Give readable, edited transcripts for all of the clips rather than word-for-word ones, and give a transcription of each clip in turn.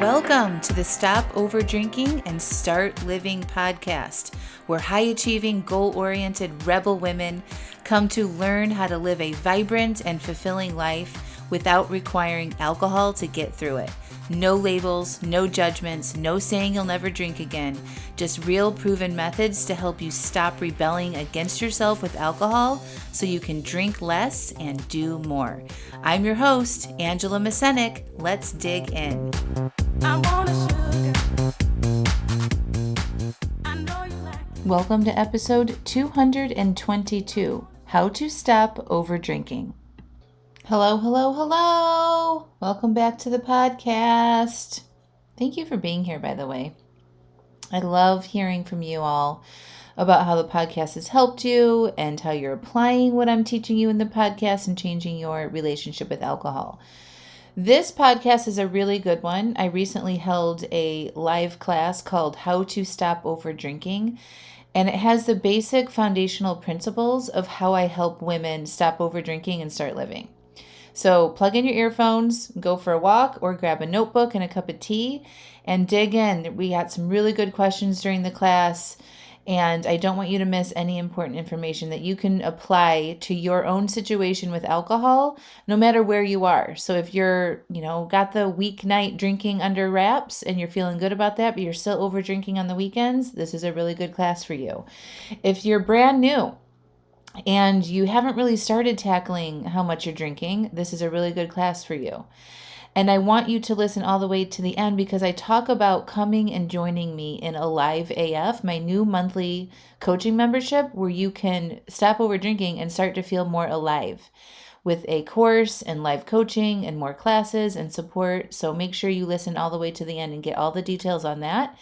Welcome to the Stop Over Drinking and Start Living podcast, where high-achieving, goal-oriented rebel women come to learn how to live a vibrant and fulfilling life without requiring alcohol to get through it. No labels, no judgments, no saying you'll never drink again. Just real proven methods to help you stop rebelling against yourself with alcohol so you can drink less and do more. I'm your host, Angela Mascenik. Let's dig in. Welcome to episode 222, How to Stop Over Drinking. Hello, hello, hello. Welcome back to the podcast. Thank you for being here, by the way. I love hearing from you all about how the podcast has helped you and how you're applying what I'm teaching you in the podcast and changing your relationship with alcohol. This podcast is a really good one. I recently held a live class called How to Stop Over Drinking, and it has the basic foundational principles of how I help women stop over drinking and start living. So plug in your earphones, go for a walk, or grab a notebook and a cup of tea and dig in. We got some really good questions during the class, and I don't want you to miss any important information that you can apply to your own situation with alcohol, no matter where you are. So if you're, got the weeknight drinking under wraps and you're feeling good about that, but you're still over drinking on the weekends, this is a really good class for you. If you're brand new and you haven't really started tackling how much you're drinking, this is a really good class for you. And I want you to listen all the way to the end because I talk about coming and joining me in Alive AF, my new monthly coaching membership where you can stop over drinking and start to feel more alive with a course and live coaching and more classes and support. So make sure you listen all the way to the end and get all the details on that.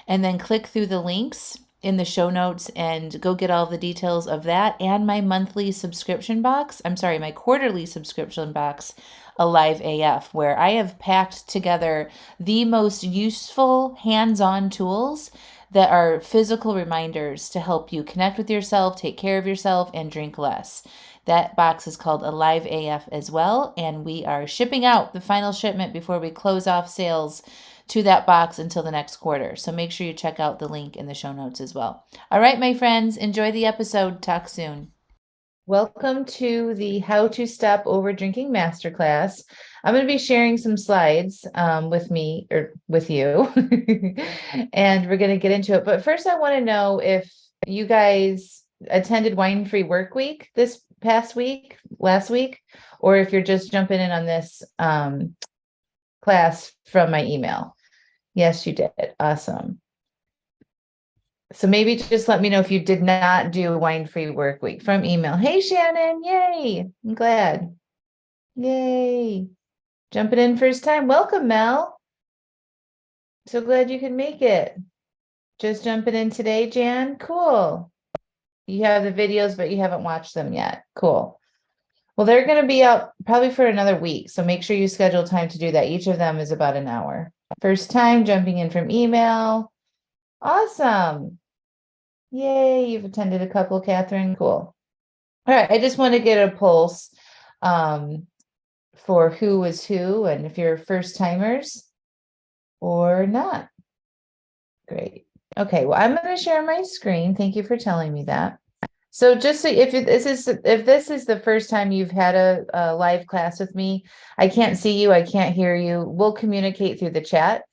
And then click through the links in the show notes and go get all the details of that and my quarterly subscription box, Alive AF, where I have packed together the most useful hands-on tools that are physical reminders to help you connect with yourself, take care of yourself, and drink less. That box is called Alive AF as well, and we are shipping out the final shipment before we close off sales to that box until the next quarter. So make sure you check out the link in the show notes as well. All right, my friends, enjoy the episode. Talk soon. Welcome to the How to Stop Over Drinking Masterclass. I'm going to be sharing some slides with you, and we're going to get into it. But first, I want to know if you guys attended Wine-Free Work Week this past week, last week, or if you're just jumping in on this class from my email. Yes, you did. Awesome. So maybe just let me know if you did not do Wine-Free Work Week from email. Hey, Shannon. Yay. I'm glad. Yay. Jumping in first time. Welcome, Mel. So glad you could make it. Just jumping in today, Jan. Cool. You have the videos, but you haven't watched them yet. Cool. Well, they're going to be up probably for another week. So make sure you schedule time to do that. Each of them is about an hour. First time jumping in from email. Awesome. Yay, you've attended a couple, Catherine. Cool. All right, I just want to get a pulse for who was who and if you're first timers or not. Great. Okay, well, I'm going to share my screen. Thank you for telling me that. So just so if this is the first time you've had a live class with me, I can't see you, I can't hear you. We'll communicate through the chat.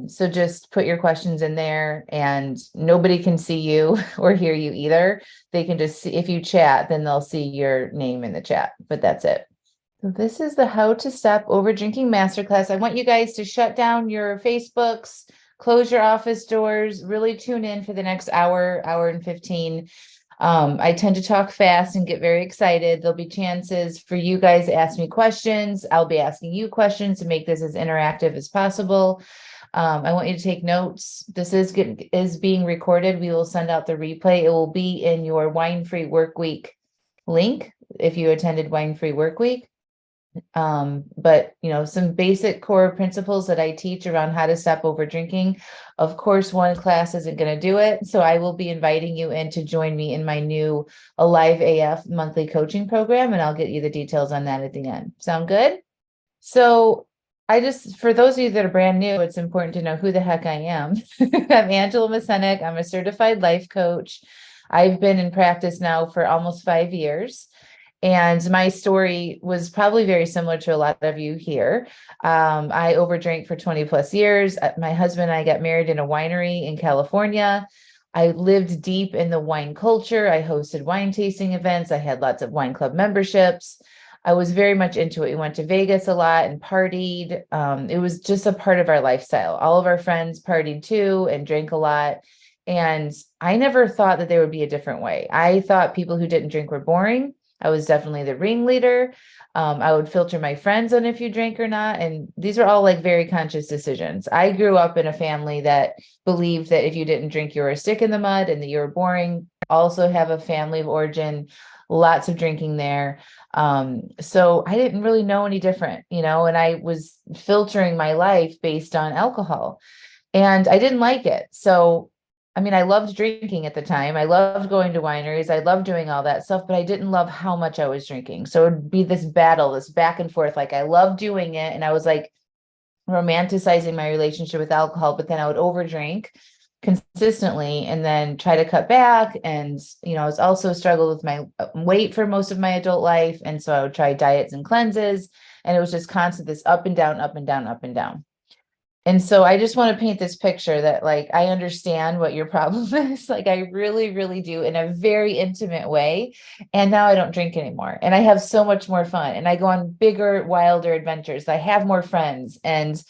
So just put your questions in there and nobody can see you or hear you either. They can just see, if you chat, then they'll see your name in the chat, but that's it. So this is the How to Stop Over Drinking Masterclass. I want you guys to shut down your Facebooks, close your office doors, really tune in for the next hour and 15. I tend to talk fast and get very excited. There'll be chances for you guys to ask me questions. I'll be asking you questions to make this as interactive as possible. I want you to take notes. This is being recorded. We will send out the replay. It will be in your Wine-Free Work Week link if you attended Wine-Free Work Week. But some basic core principles that I teach around how to stop over drinking. Of course, one class isn't going to do it. So I will be inviting you in to join me in my new Alive AF monthly coaching program, and I'll get you the details on that at the end. Sound good? So For those of you that are brand new, it's important to know who the heck I am. I'm Angela Mascenik. I'm a certified life coach. I've been in practice now for almost 5 years. And my story was probably very similar to a lot of you here. I overdrank for 20 plus years. My husband and I got married in a winery in California. I lived deep in the wine culture. I hosted wine tasting events. I had lots of wine club memberships. I was very much into it. We went to Vegas a lot and partied. It was just a part of our lifestyle. All of our friends partied too and drank a lot. And I never thought that there would be a different way. I thought people who didn't drink were boring. I was definitely the ringleader. I would filter my friends on if you drank or not. And these were all like very conscious decisions. I grew up in a family that believed that if you didn't drink, you were a stick in the mud and that you were boring. Also have a family of origin, lots of drinking there. So I didn't really know any different, and I was filtering my life based on alcohol and I didn't like it. So, I mean, I loved drinking at the time. I loved going to wineries. I loved doing all that stuff, but I didn't love how much I was drinking. So it'd be this battle, this back and forth. Like I loved doing it. And I was like romanticizing my relationship with alcohol, but then I would overdrink consistently and then try to cut back. And, I was also struggled with my weight for most of my adult life. And so I would try diets and cleanses. And it was just constant, this up and down, up and down, up and down. And so I just want to paint this picture that like, I understand what your problem is. Like I really, really do in a very intimate way. And now I don't drink anymore. And I have so much more fun and I go on bigger, wilder adventures. I have more friends and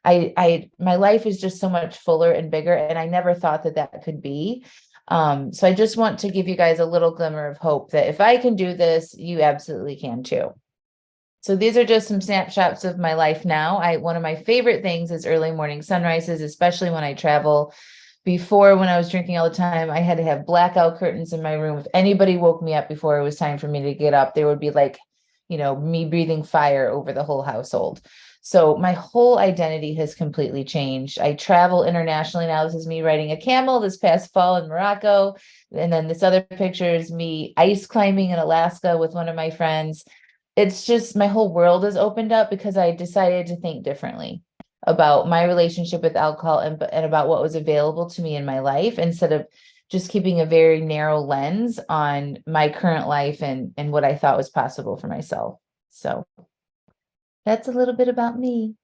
my life is just so much fuller and bigger. And I never thought that that could be. So I just want to give you guys a little glimmer of hope that if I can do this, you absolutely can too. So these are just some snapshots of my life now. One of my favorite things is early morning sunrises, especially when I travel. Before, when I was drinking all the time, I had to have blackout curtains in my room. If anybody woke me up before it was time for me to get up, there would be like, me breathing fire over the whole household. So my whole identity has completely changed. I travel internationally now. This is me riding a camel this past fall in Morocco. And then this other picture is me ice climbing in Alaska with one of my friends. It's just my whole world has opened up because I decided to think differently about my relationship with alcohol and about what was available to me in my life instead of just keeping a very narrow lens on my current life and what I thought was possible for myself. So that's a little bit about me.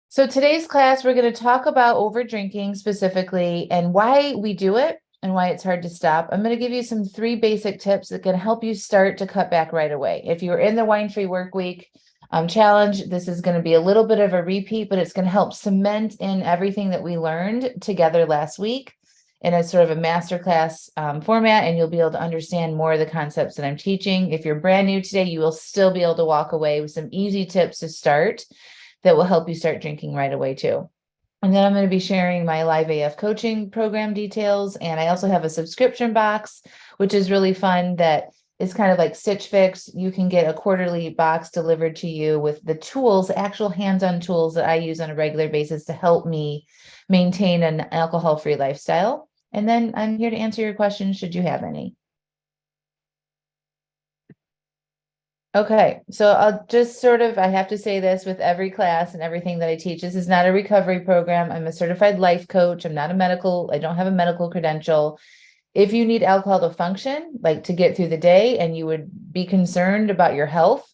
So today's class, we're going to talk about over drinking specifically and why we do it and why it's hard to stop. I'm going to give you some 3 basic tips that can help you start to cut back right away. If you're in the wine-free work week challenge, this is going to be a little bit of a repeat, but it's going to help cement in everything that we learned together last week in a sort of a masterclass format, and you'll be able to understand more of the concepts that I'm teaching. If you're brand new today, you will still be able to walk away with some easy tips to start that will help you start drinking right away too. And then I'm going to be sharing my live AF coaching program details. And I also have a subscription box, which is really fun that is kind of like Stitch Fix. You can get a quarterly box delivered to you with the tools, actual hands-on tools that I use on a regular basis to help me maintain an alcohol-free lifestyle. And then I'm here to answer your questions should you have any. Okay, so I'll just I have to say this with every class and everything that I teach. This is not a recovery program. I'm a certified life coach. I don't have a medical credential. If you need alcohol to function, like to get through the day, and you would be concerned about your health,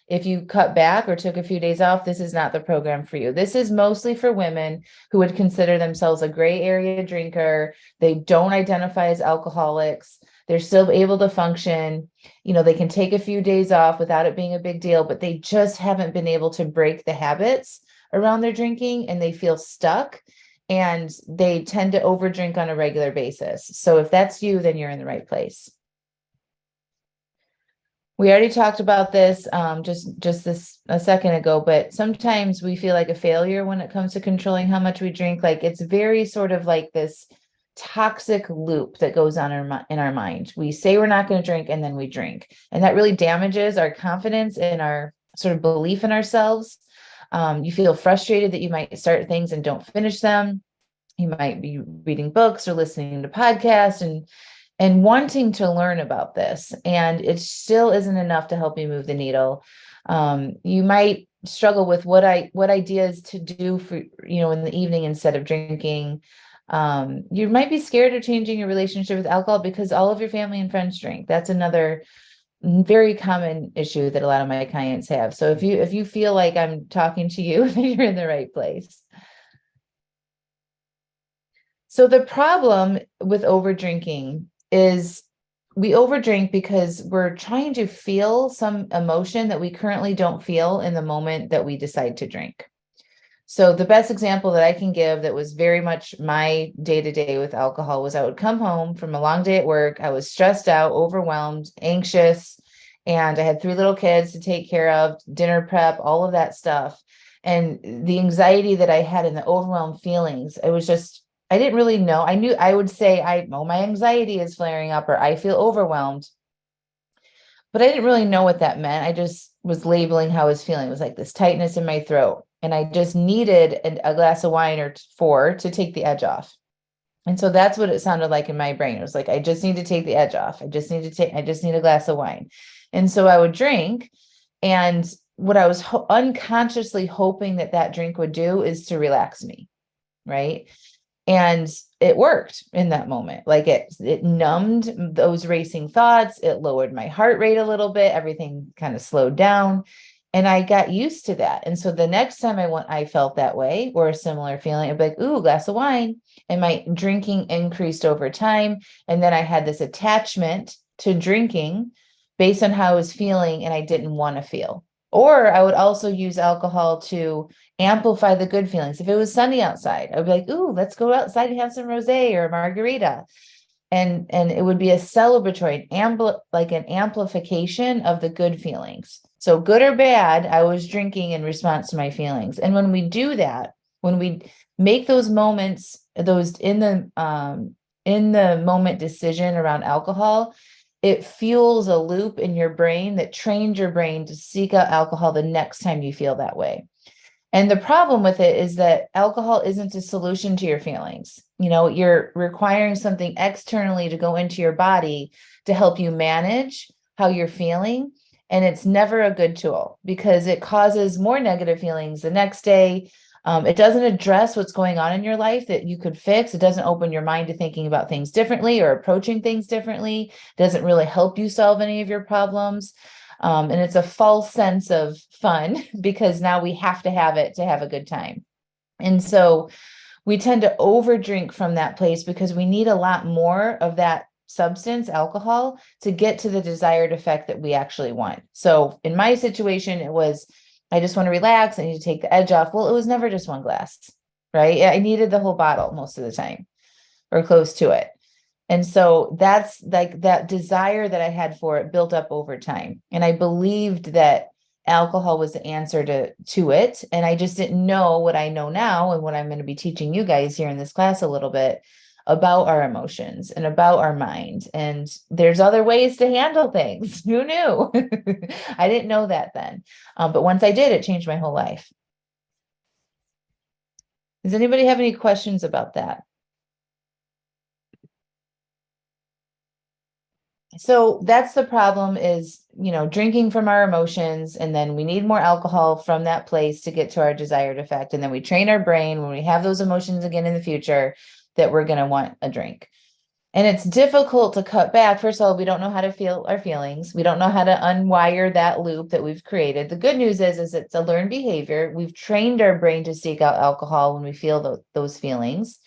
if you cut back or took a few days off, this is not the program for you. This is mostly for women who would consider themselves a gray area drinker. They don't identify as alcoholics. They're still able to function. They can take a few days off without it being a big deal, but they just haven't been able to break the habits around their drinking and they feel stuck and they tend to overdrink on a regular basis. So if that's you, then you're in the right place. We already talked about this just a second ago, but sometimes we feel like a failure when it comes to controlling how much we drink. Like it's very sort of like this toxic loop that goes on in our mind. We say we're not going to drink and then we drink. And that really damages our confidence and our sort of belief in ourselves. You feel frustrated that you might start things and don't finish them. You might be reading books or listening to podcasts and wanting to learn about this. And it still isn't enough to help you move the needle. You might struggle with what ideas to do for, in the evening instead of drinking. You might be scared of changing your relationship with alcohol because all of your family and friends drink. That's another very common issue that a lot of my clients have. So if you feel like I'm talking to you, then you're in the right place. So the problem with over drinking is we overdrink because we're trying to feel some emotion that we currently don't feel in the moment that we decide to drink. So the best example that I can give that was very much my day to day with alcohol was I would come home from a long day at work. I was stressed out, overwhelmed, anxious, and I had 3 little kids to take care of, dinner prep, all of that stuff. And the anxiety that I had and the overwhelmed feelings, it was just, I didn't really know. I knew I would say, my anxiety is flaring up or I feel overwhelmed, but I didn't really know what that meant. I just was labeling how I was feeling. It was like this tightness in my throat. And I just needed a glass of wine or four to take the edge off. And so that's what it sounded like in my brain. It was like, I just need to take the edge off. I just need a glass of wine. And so I would drink. And what I was unconsciously hoping that drink would do is to relax me. Right. And it worked in that moment. Like it numbed those racing thoughts. It lowered my heart rate a little bit. Everything kind of slowed down. And I got used to that. And so the next time I felt that way or a similar feeling, I'd be like, ooh, glass of wine. And my drinking increased over time. And then I had this attachment to drinking based on how I was feeling and I didn't want to feel. Or I would also use alcohol to amplify the good feelings. If it was sunny outside, I'd be like, ooh, let's go outside and have some rosé or a margarita. And it would be a celebratory, like an amplification of the good feelings. So good or bad, I was drinking in response to my feelings. And when we do that, when we make those moments, those in the moment decision around alcohol, it fuels a loop in your brain that trains your brain to seek out alcohol the next time you feel that way. And the problem with it is that alcohol isn't a solution to your feelings. You're requiring something externally to go into your body to help you manage how you're feeling. And it's never a good tool because it causes more negative feelings the next day. It doesn't address what's going on in your life that you could fix. It doesn't open your mind to thinking about things differently or approaching things differently. It doesn't really help you solve any of your problems. And it's a false sense of fun because now we have to have it to have a good time. And so we tend to overdrink from that place because we need a lot more of that substance, alcohol, to get to the desired effect that we actually want. So in my situation, it was, I just want to relax. I need to take the edge off. Well, it was never just one glass, right? I needed the whole bottle most of the time or close to it. And so that's like that desire that I had for it built up over time. And I believed that alcohol was the answer to it. And I just didn't know what I know now and what I'm going to be teaching you guys here in this class a little bit about our emotions and about our mind. And there's other ways to handle things. Who knew? I didn't know that then. But once I did, it changed my whole life. Does anybody have any questions about that? So that's the problem is, drinking from our emotions, and then we need more alcohol from that place to get to our desired effect. And then we train our brain when we have those emotions again in the future that we're going to want a drink. And it's difficult to cut back. First of all, we don't know how to feel our feelings. We don't know how to unwire that loop that we've created. The good news is it's a learned behavior. We've trained our brain to seek out alcohol when we feel those feelings,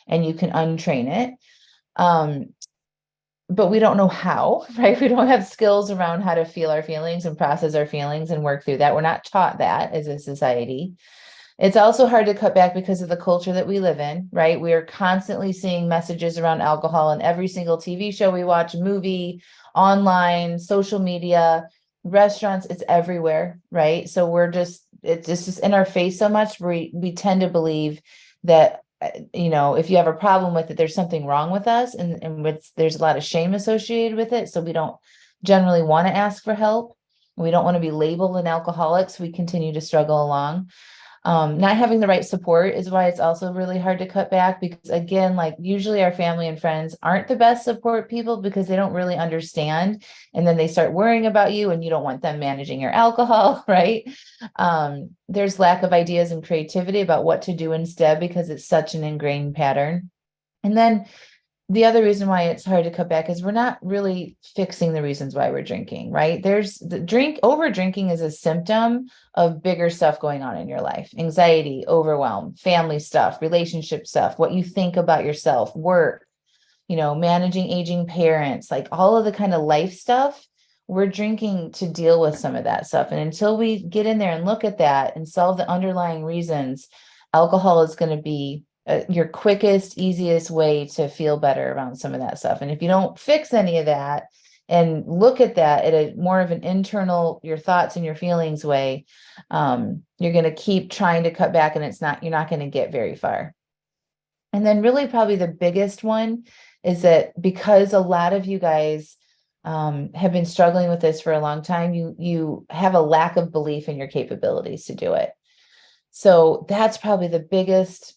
and you can untrain it. But we don't know how, right? We don't have skills around how to feel our feelings and process our feelings and work through that. We're not taught that as a society. It's also hard to cut back because of the culture that we live in, right? We are constantly seeing messages around alcohol in every single TV show we watch, movie, online, social media, restaurants, it's everywhere, right? So it's just in our face so much. We tend to believe that if you have a problem with it, there's something wrong with us, and there's a lot of shame associated with it. So we don't generally want to ask for help. We don't want to be labeled an alcoholic, so we continue to struggle along. Not having the right support is why it's also really hard to cut back, because again, like usually our family and friends aren't the best support people because they don't really understand. And then they start worrying about you and you don't want them managing your alcohol, right? There's lack of ideas and creativity about what to do instead because it's such an ingrained pattern. And then the other reason why it's hard to cut back is we're not really fixing the reasons why we're drinking, right? There's the over drinking is a symptom of bigger stuff going on in your life: anxiety, overwhelm, family stuff, relationship stuff, what you think about yourself, work, managing aging parents, like all of the kind of life stuff. We're drinking to deal with some of that stuff. And until we get in there and look at that and solve the underlying reasons, alcohol is going to be your quickest, easiest way to feel better around some of that stuff. And if you don't fix any of that and look at that at a more of an internal, your thoughts and your feelings way, you're going to keep trying to cut back, and you're not going to get very far. And then really probably the biggest one is that because a lot of you guys have been struggling with this for a long time, you have a lack of belief in your capabilities to do it. So that's probably the biggest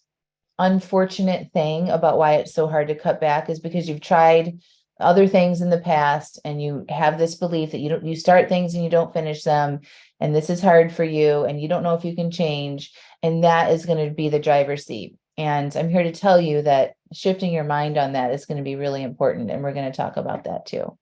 unfortunate thing about why it's so hard to cut back, is because you've tried other things in the past and you have this belief that you start things and you don't finish them, and this is hard for you and you don't know if you can change, and that is going to be the driver's seat. And I'm here to tell you that shifting your mind on that is going to be really important, and we're going to talk about that too.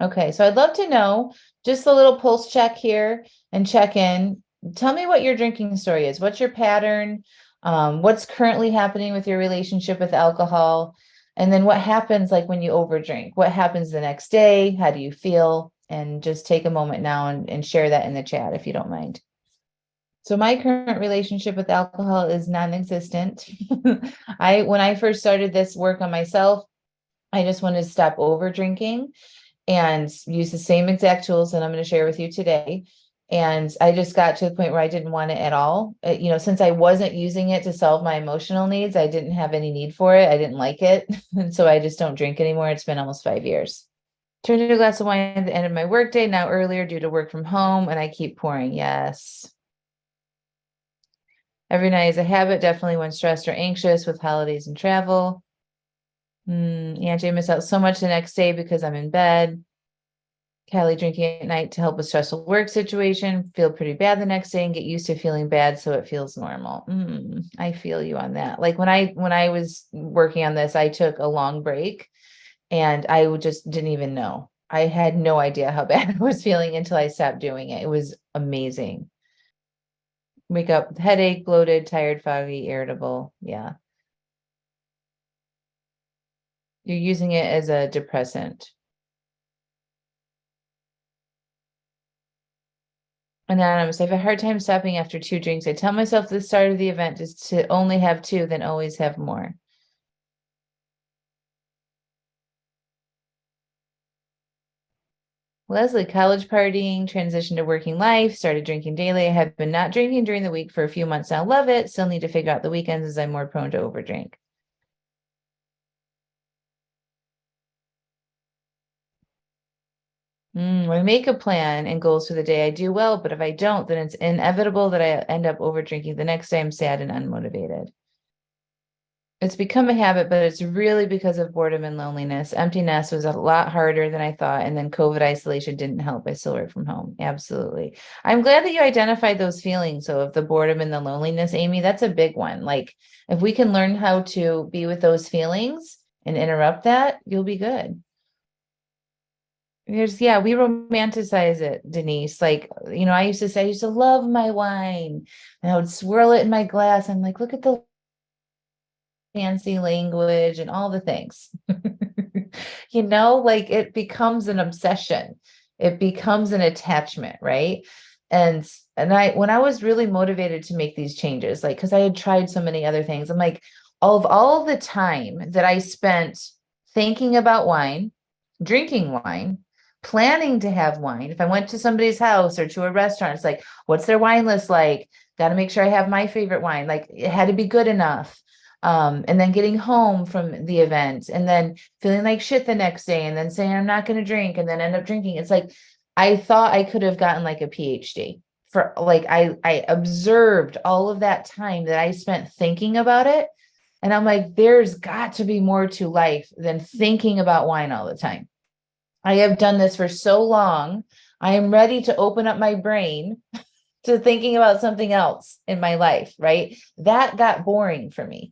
Okay, so I'd love to know, just a little pulse check here and check in. Tell me what your drinking story is. What's your pattern? What's currently happening with your relationship with alcohol? And then what happens like when you overdrink? What happens the next day? How do you feel? And just take a moment now and share that in the chat if you don't mind. So my current relationship with alcohol is non-existent. When I first started this work on myself, I just wanted to stop over drinking and use the same exact tools that I'm going to share with you today. And I just got to the point where I didn't want it at all. Since I wasn't using it to solve my emotional needs, I didn't have any need for it. I didn't like it. And so I just don't drink anymore. It's been almost 5 years. Turned to a glass of wine at the end of my workday, now earlier due to work from home, and I keep pouring. Yes. Every night is a habit, definitely when stressed or anxious with holidays and travel. Angie, I miss out so much the next day because I'm in bed. Callie, drinking at night to help with stressful work situation, feel pretty bad the next day and get used to feeling bad so it feels normal. I feel you on that. Like when I was working on this, I took a long break and I just didn't even know. I had no idea how bad I was feeling until I stopped doing it. It was amazing. Wake up with headache, bloated, tired, foggy, irritable. Yeah. You're using it as a depressant. Anonymous, I have a hard time stopping after 2 drinks. I tell myself at the start of the event is to only have 2, then always have more. Leslie, college partying, transition to working life, started drinking daily. I have been not drinking during the week for a few months now. Love it. Still need to figure out the weekends as I'm more prone to overdrink. When I make a plan and goals for the day, I do well, but if I don't, then it's inevitable that I end up overdrinking. The next day I'm sad and unmotivated. It's become a habit, but it's really because of boredom and loneliness. Empty nest was a lot harder than I thought. And then COVID isolation didn't help. I still work from home. Absolutely. I'm glad that you identified those feelings. So of the boredom and the loneliness, Amy, that's a big one. Like if we can learn how to be with those feelings and interrupt that, you'll be good. We romanticize it, Denise. Like, I used to say, I used to love my wine and I would swirl it in my glass. I'm like, look at the fancy language and all the things. Like it becomes an obsession. It becomes an attachment, right? And when I was really motivated to make these changes, like because I had tried so many other things, I'm like, all the time that I spent thinking about wine, drinking wine, planning to have wine. If I went to somebody's house or to a restaurant, it's like, what's their wine list like? Got to make sure I have my favorite wine. Like it had to be good enough. And then getting home from the event and then feeling like shit the next day and then saying I'm not going to drink and then end up drinking. It's like, I thought I could have gotten like a PhD for like, I observed all of that time that I spent thinking about it. And I'm like, there's got to be more to life than thinking about wine all the time. I have done this for so long. I am ready to open up my brain to thinking about something else in my life, right? That got boring for me.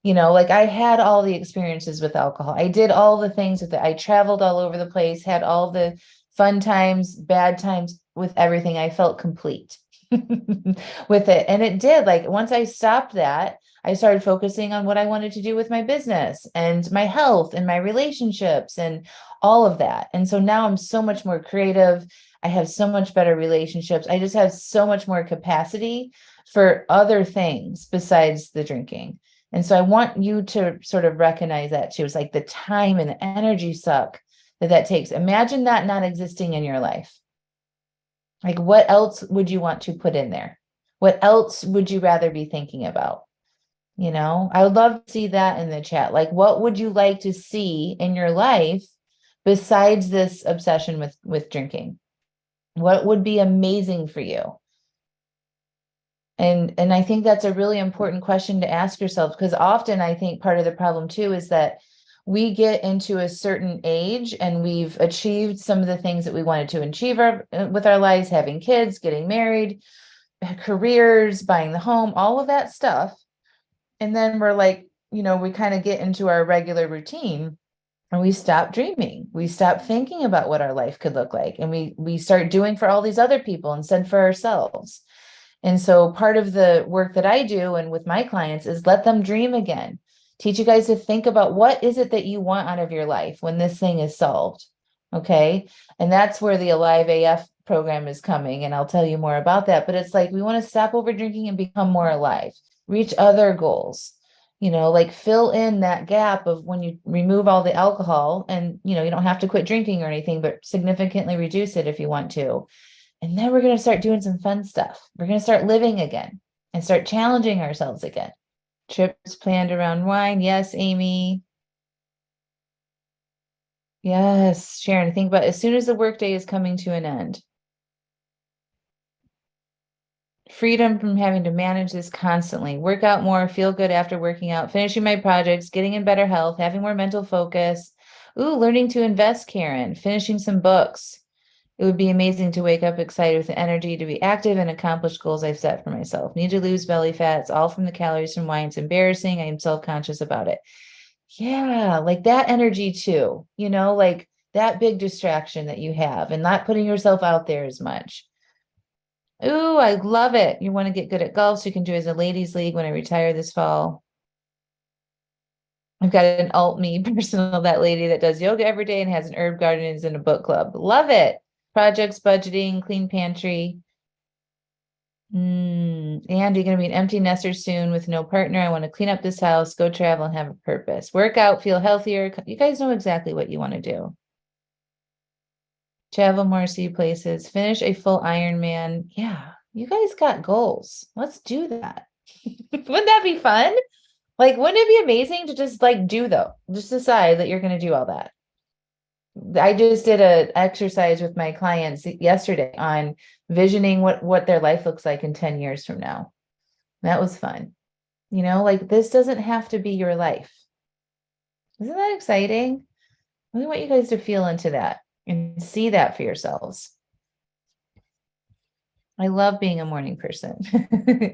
Like I had all the experiences with alcohol. I did all the things with it. I traveled all over the place, had all the fun times, bad times with everything. I felt complete with it. And it did. Like once I stopped that, I started focusing on what I wanted to do with my business and my health and my relationships and all of that. And so now I'm so much more creative. I have so much better relationships. I just have so much more capacity for other things besides the drinking. And so I want you to sort of recognize that too. It's like the time and the energy suck that takes. Imagine that not existing in your life. Like what else would you want to put in there? What else would you rather be thinking about? I would love to see that in the chat. Like, what would you like to see in your life besides this obsession with drinking? What would be amazing for you? And I think that's a really important question to ask yourself, because often I think part of the problem too is that we get into a certain age and we've achieved some of the things that we wanted to achieve with our lives, having kids, getting married, careers, buying the home, all of that stuff. And then we're like, we kind of get into our regular routine and we stop dreaming. We stop thinking about what our life could look like. And we start doing for all these other people instead for ourselves. And so part of the work that I do and with my clients is let them dream again. Teach you guys to think about what is it that you want out of your life when this thing is solved. Okay. And that's where the Alive AF program is coming. And I'll tell you more about that. But it's like we want to stop over drinking and become more alive, reach other goals, like fill in that gap of when you remove all the alcohol and, you don't have to quit drinking or anything, but significantly reduce it if you want to. And then we're going to start doing some fun stuff. We're going to start living again and start challenging ourselves again. Trips planned around wine. Yes, Amy. Yes, Sharon, think about as soon as the workday is coming to an end. Freedom from having to manage this constantly. Work out more, feel good after working out, finishing my projects, getting in better health, having more mental focus. Ooh, learning to invest, Karen, finishing some books. It would be amazing to wake up excited with the energy to be active and accomplish goals I've set for myself. Need to lose belly fat. It's all from the calories from wine. It's embarrassing. I am self-conscious about it. Yeah, like that energy too, like that big distraction that you have and not putting yourself out there as much. Ooh, I love it. You want to get good at golf so you can do as a ladies league when I retire this fall. I've got an alt me personal, that lady that does yoga every day and has an herb garden and is in a book club. Love it. Projects, budgeting, clean pantry. And you're going to be an empty nester soon with no partner. I want to clean up this house, go travel, and have a purpose. Work out, feel healthier. You guys know exactly what you want to do. Travel more, see places, finish a full Ironman. Yeah, you guys got goals. Let's do that. Wouldn't that be fun? Like, wouldn't it be amazing to just like just decide that you're going to do all that? I just did an exercise with my clients yesterday on visioning what their life looks like in 10 years from now. That was fun. Like this doesn't have to be your life. Isn't that exciting? I really want you guys to feel into that and see that for yourselves. I love being a morning person.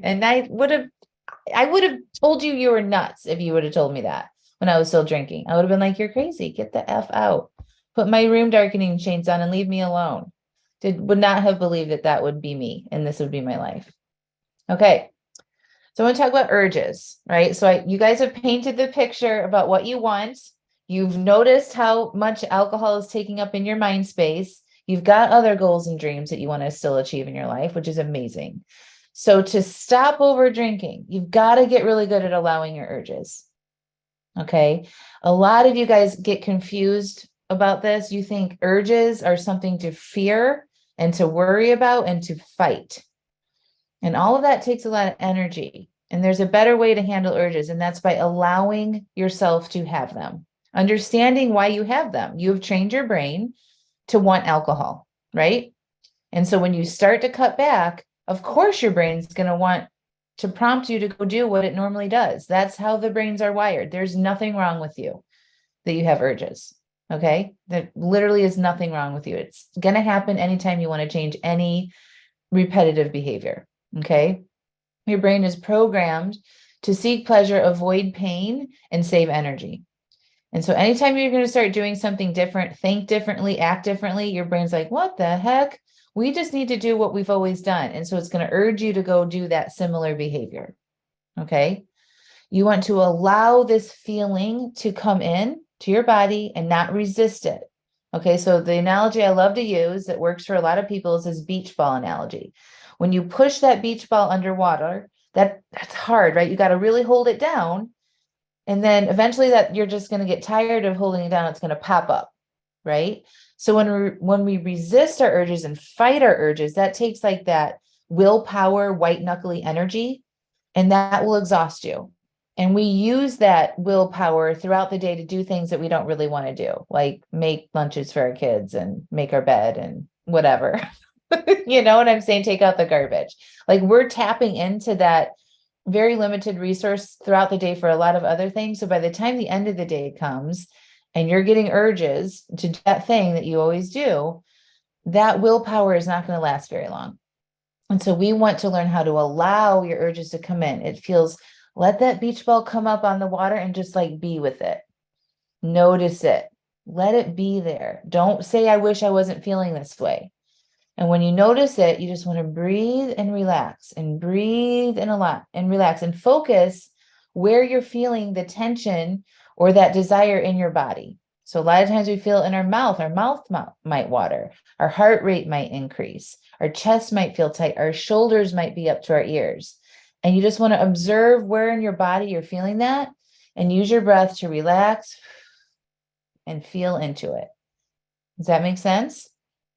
And I would have told you were nuts if you would have told me that when I was still drinking. I would have been like, you're crazy. Get the F out. Put my room darkening shades on and leave me alone. Would not have believed that would be me and this would be my life. Okay. So I want to talk about urges, right? So you guys have painted the picture about what you want. You've noticed how much alcohol is taking up in your mind space. You've got other goals and dreams that you want to still achieve in your life, which is amazing. So to stop over drinking, you've got to get really good at allowing your urges. Okay. A lot of you guys get confused about this. You think urges are something to fear and to worry about and to fight. And all of that takes a lot of energy. And there's a better way to handle urges, and that's by allowing yourself to have them, understanding why you have them. You have trained your brain to want alcohol, right? And so when you start to cut back, Of course, your brain's going to want to prompt you to go do what it normally does. That's how the brains are wired. There's nothing wrong with you that you have urges. Okay. There literally is nothing wrong with you. It's going to happen anytime you want to change any repetitive behavior. Okay. Your brain is programmed to seek pleasure, avoid pain, and save energy. And so anytime you're going to start doing something different, think differently, act differently, your brain's like, what the heck? We just need to do what we've always done. And so it's going to urge you to go do that similar behavior. Okay. You want to allow this feeling to come in to your body and not resist it. Okay. So the analogy I love to use that works for a lot of people is this beach ball analogy. When you push that beach ball underwater, that's hard, right? You got to really hold it down. And then eventually that you're just going to get tired of holding it down. It's going to pop up, right? So when we resist our urges and fight our urges, that takes like that willpower, white knuckly energy, and that will exhaust you. And we use that willpower throughout the day to do things that we don't really want to do, like make lunches for our kids and make our bed and whatever. You know what I'm saying? Take out the garbage. Like we're tapping into that very limited resource throughout the day for a lot of other things. So by the time the end of the day comes and you're getting urges to do that thing that you always do, that willpower is not going to last very long. And so we want to learn how to allow your urges to come in. It feels, let that beach ball come up on the water and just like be with it. Notice it. Let it be there. Don't say, I wish I wasn't feeling this way. And when you notice it, you just want to breathe and relax and breathe and relax and focus where you're feeling the tension or that desire in your body. So a lot of times we feel in our mouth might water, our heart rate might increase, our chest might feel tight, our shoulders might be up to our ears. And you just want to observe where in your body you're feeling that and use your breath to relax and feel into it. Does that make sense?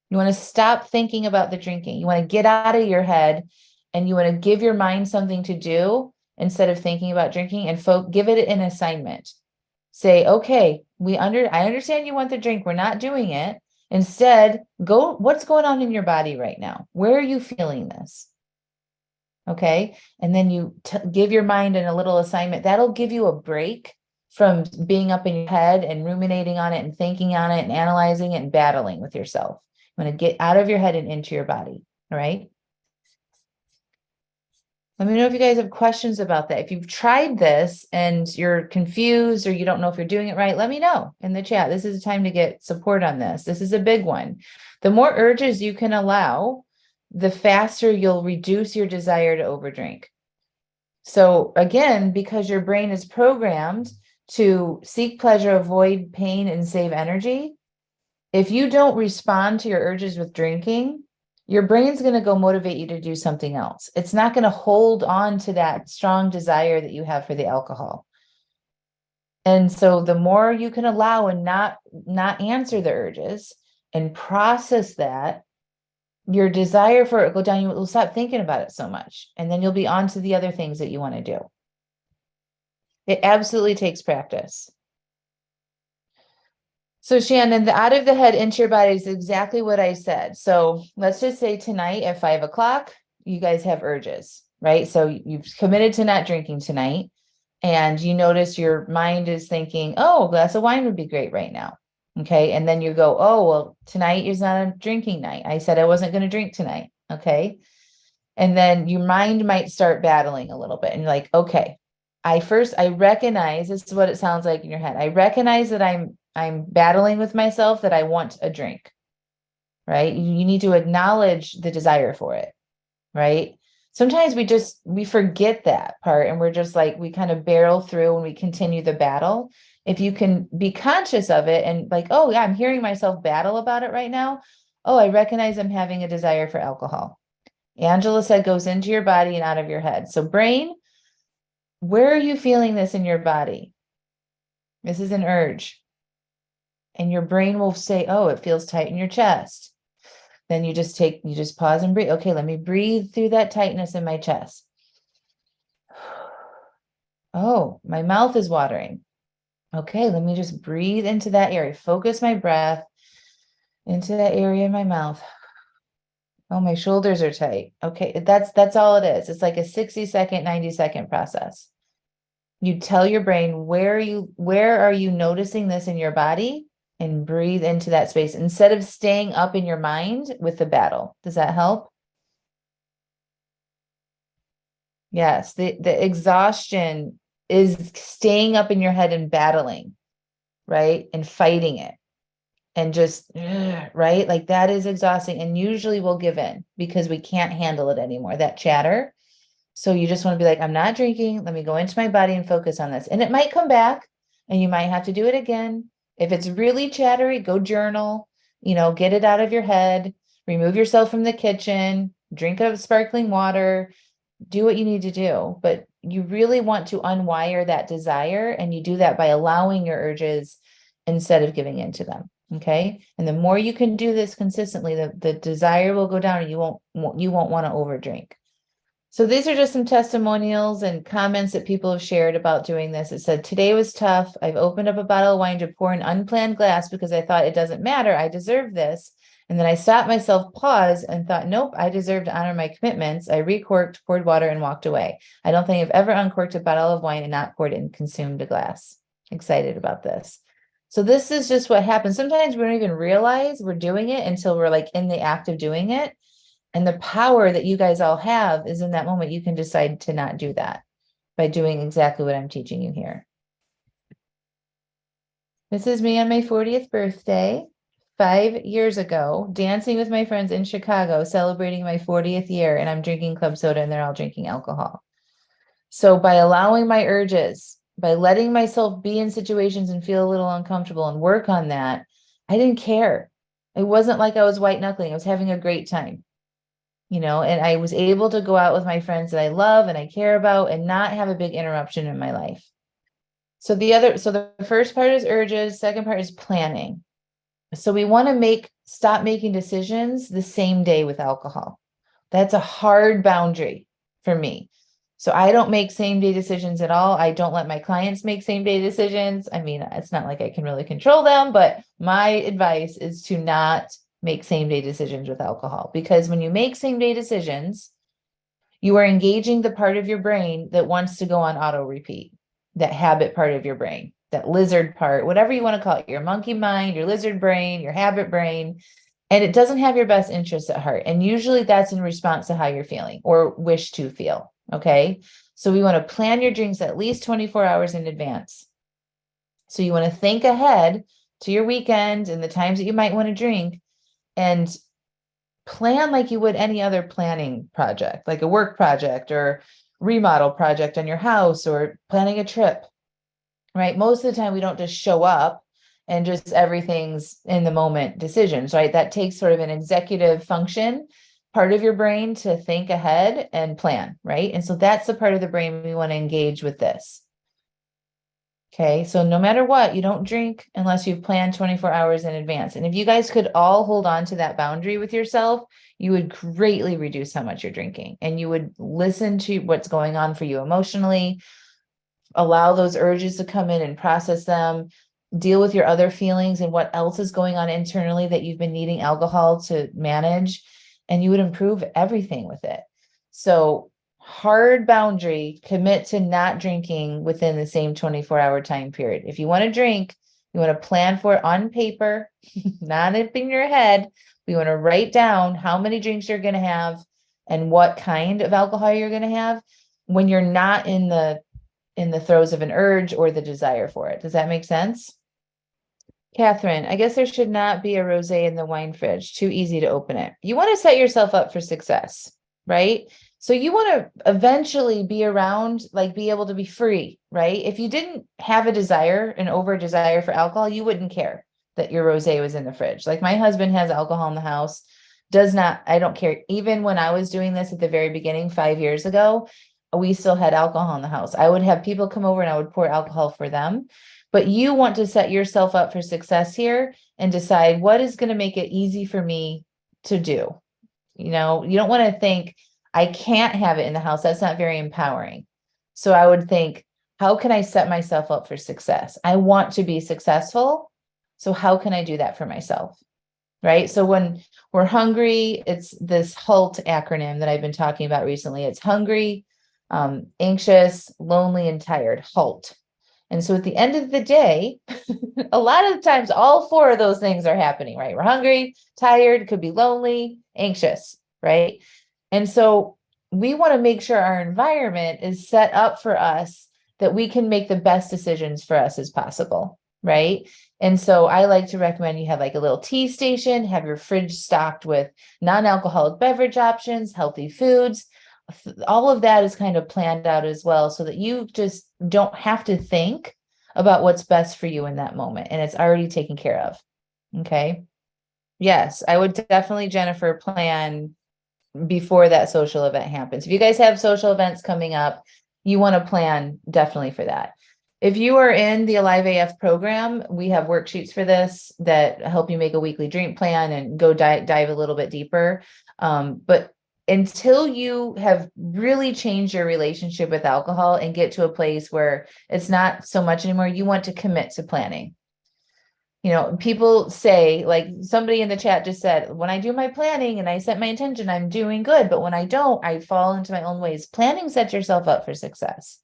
You want to stop thinking about the drinking. You want to get out of your head and you want to give your mind something to do instead of thinking about drinking and give it an assignment. Say, okay, I understand you want the drink. We're not doing it. Instead, what's going on in your body right now? Where are you feeling this? Okay. And then you give your mind a little assignment. That'll give you a break from being up in your head and ruminating on it and thinking on it and analyzing it and battling with yourself. You want to get out of your head and into your body. All right. Let me know if you guys have questions about that. If you've tried this and you're confused or you don't know if you're doing it right, let me know in the chat. This is a time to get support on this. This is a big one. The more urges you can allow, the faster you'll reduce your desire to overdrink. So again, because your brain is programmed to seek pleasure, avoid pain, and save energy, if you don't respond to your urges with drinking, your brain's going to go motivate you to do something else. It's not going to hold on to that strong desire that you have for the alcohol. And so the more you can allow and not answer the urges and process that, your desire for it will go down. You will stop thinking about it so much. And then you'll be on to the other things that you want to do. It absolutely takes practice. So Shannon, the out of the head into your body is exactly what I said. So let's just say tonight at 5 o'clock, you guys have urges, right? So you've committed to not drinking tonight and you notice your mind is thinking, oh, a glass of wine would be great right now. Okay. And then you go, oh, well, tonight is not a drinking night. I said I wasn't going to drink tonight. Okay. And then your mind might start battling a little bit and you're like, okay, I recognize, this is what it sounds like in your head. I recognize that I'm battling with myself, that I want a drink, right? You need to acknowledge the desire for it, right? Sometimes we forget that part and we're just like, we kind of barrel through and we continue the battle. If you can be conscious of it and like, oh yeah, I'm hearing myself battle about it right now. Oh, I recognize I'm having a desire for alcohol. Angela said goes into your body and out of your head. So brain, where are you feeling this in your body? This is an urge. And your brain will say, oh, it feels tight in your chest. Then you just pause and breathe. Okay, let me breathe through that tightness in my chest. Oh, my mouth is watering. Okay, let me just breathe into that area. Focus my breath into that area in my mouth. Oh, my shoulders are tight. Okay, that's all it is. It's like a 60-second, 90-second process. You tell your brain where are you noticing this in your body and breathe into that space instead of staying up in your mind with the battle. Does that help? Yes, the exhaustion is staying up in your head and battling, right? And fighting it and just right? Like that is exhausting and usually we'll give in because we can't handle it anymore. That chatter. So you just want to be like, I'm not drinking. Let me go into my body and focus on this. And it might come back and you might have to do it again. If it's really chattery, go journal, get it out of your head, remove yourself from the kitchen, drink of sparkling water, do what you need to do. But you really want to unwire that desire. And you do that by allowing your urges instead of giving in to them. Okay. And the more you can do this consistently, the desire will go down and you won't want to overdrink. So these are just some testimonials and comments that people have shared about doing this. It said, today was tough. I've opened up a bottle of wine to pour an unplanned glass because I thought it doesn't matter. I deserve this. And then I stopped myself, paused, and thought, nope, I deserve to honor my commitments. I recorked, poured water, and walked away. I don't think I've ever uncorked a bottle of wine and not poured it and consumed a glass. Excited about this. So this is just what happens. Sometimes we don't even realize we're doing it until we're like in the act of doing it. And the power that you guys all have is in that moment, you can decide to not do that by doing exactly what I'm teaching you here. This is me on my 40th birthday, 5 years ago, dancing with my friends in Chicago, celebrating my 40th year, and I'm drinking club soda and they're all drinking alcohol. So by allowing my urges, by letting myself be in situations and feel a little uncomfortable and work on that, I didn't care. It wasn't like I was white knuckling. I was having a great time. And I was able to go out with my friends that I love and I care about and not have a big interruption in my life. So the first part is urges, second part is planning. So we want to stop making decisions the same day with alcohol. That's a hard boundary for me. So I don't make same day decisions at all. I don't let my clients make same day decisions. I mean, it's not like I can really control them, but my advice is to not make same day decisions with alcohol, because when you make same day decisions, you are engaging the part of your brain that wants to go on auto repeat, that habit part of your brain, that lizard part, whatever you want to call it, your monkey mind, your lizard brain, your habit brain. And it doesn't have your best interests at heart. And usually that's in response to how you're feeling or wish to feel. Okay. So we want to plan your drinks at least 24 hours in advance. So you want to think ahead to your weekend and the times that you might want to drink and plan like you would any other planning project, like a work project or remodel project on your house or planning a trip, right? Most of the time we don't just show up and just everything's in the moment decisions, right? That takes sort of an executive function, part of your brain to think ahead and plan, right? And so that's the part of the brain we want to engage with this. Okay, so no matter what, you don't drink unless you've planned 24 hours in advance. And if you guys could all hold on to that boundary with yourself, you would greatly reduce how much you're drinking and you would listen to what's going on for you emotionally, allow those urges to come in and process them, deal with your other feelings and what else is going on internally that you've been needing alcohol to manage, and you would improve everything with it. So hard boundary, commit to not drinking within the same 24-hour time period. If you want to drink, you want to plan for it on paper, not in your head. We want to write down how many drinks you're going to have and what kind of alcohol you're going to have when you're not in the throes of an urge or the desire for it. Does that make sense? Catherine, I guess there should not be a rosé in the wine fridge. Too easy to open it. You want to set yourself up for success, right? So you want to eventually be around, like be able to be free, right? If you didn't have a desire, an over desire for alcohol, you wouldn't care that your rosé was in the fridge. Like my husband has alcohol in the house, I don't care. Even when I was doing this at the very beginning, 5 years ago, we still had alcohol in the house. I would have people come over and I would pour alcohol for them. But you want to set yourself up for success here and decide what is going to make it easy for me to do. You don't want to think, I can't have it in the house. That's not very empowering. So I would think, how can I set myself up for success? I want to be successful. So how can I do that for myself? right? So when we're hungry, it's this HALT acronym that I've been talking about recently. It's hungry, anxious, lonely, and tired, HALT. And so at the end of the day, a lot of the times, all four of those things are happening, right? We're hungry, tired, could be lonely, anxious, right? And so we want to make sure our environment is set up for us that we can make the best decisions for us as possible, right? And so I like to recommend you have like a little tea station, have your fridge stocked with non-alcoholic beverage options, healthy foods. All of that is kind of planned out as well so that you just don't have to think about what's best for you in that moment, and it's already taken care of. Okay. Yes, I would definitely, Jennifer, plan before that social event happens. If you guys have social events coming up, you want to plan definitely for that. If you are in the Alive AF program, we have worksheets for this that help you make a weekly drink plan and go dive a little bit deeper. But until you have really changed your relationship with alcohol and get to a place where it's not so much anymore, you want to commit to planning. You know, people say, like somebody in the chat just said, when I do my planning and I set my intention, I'm doing good. But when I don't, I fall into my own ways. Planning sets yourself up for success.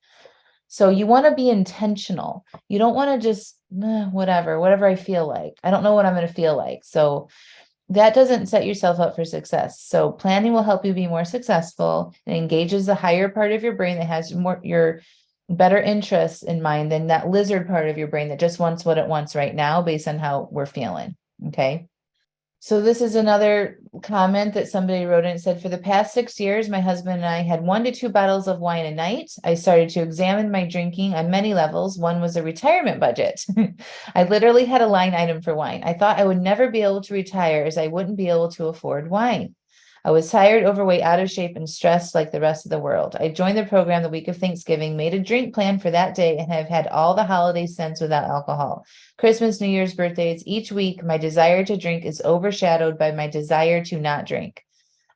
So you want to be intentional. You don't want to just whatever I feel like. I don't know what I'm going to feel like. So that doesn't set yourself up for success. So planning will help you be more successful. It engages the higher part of your brain that has more your better interests in mind than that lizard part of your brain that just wants what it wants right now based on how we're feeling. Okay. So this is another comment that somebody wrote in. It said, for the past 6 years, my husband and I had 1 to 2 bottles of wine a night. I started to examine my drinking on many levels. One was a retirement budget. I literally had a line item for wine. I thought I would never be able to retire as I wouldn't be able to afford wine. I was tired, overweight, out of shape, and stressed like the rest of the world. I joined the program the week of Thanksgiving, made a drink plan for that day, and have had all the holidays since without alcohol. Christmas, New Year's, birthdays, each week, my desire to drink is overshadowed by my desire to not drink.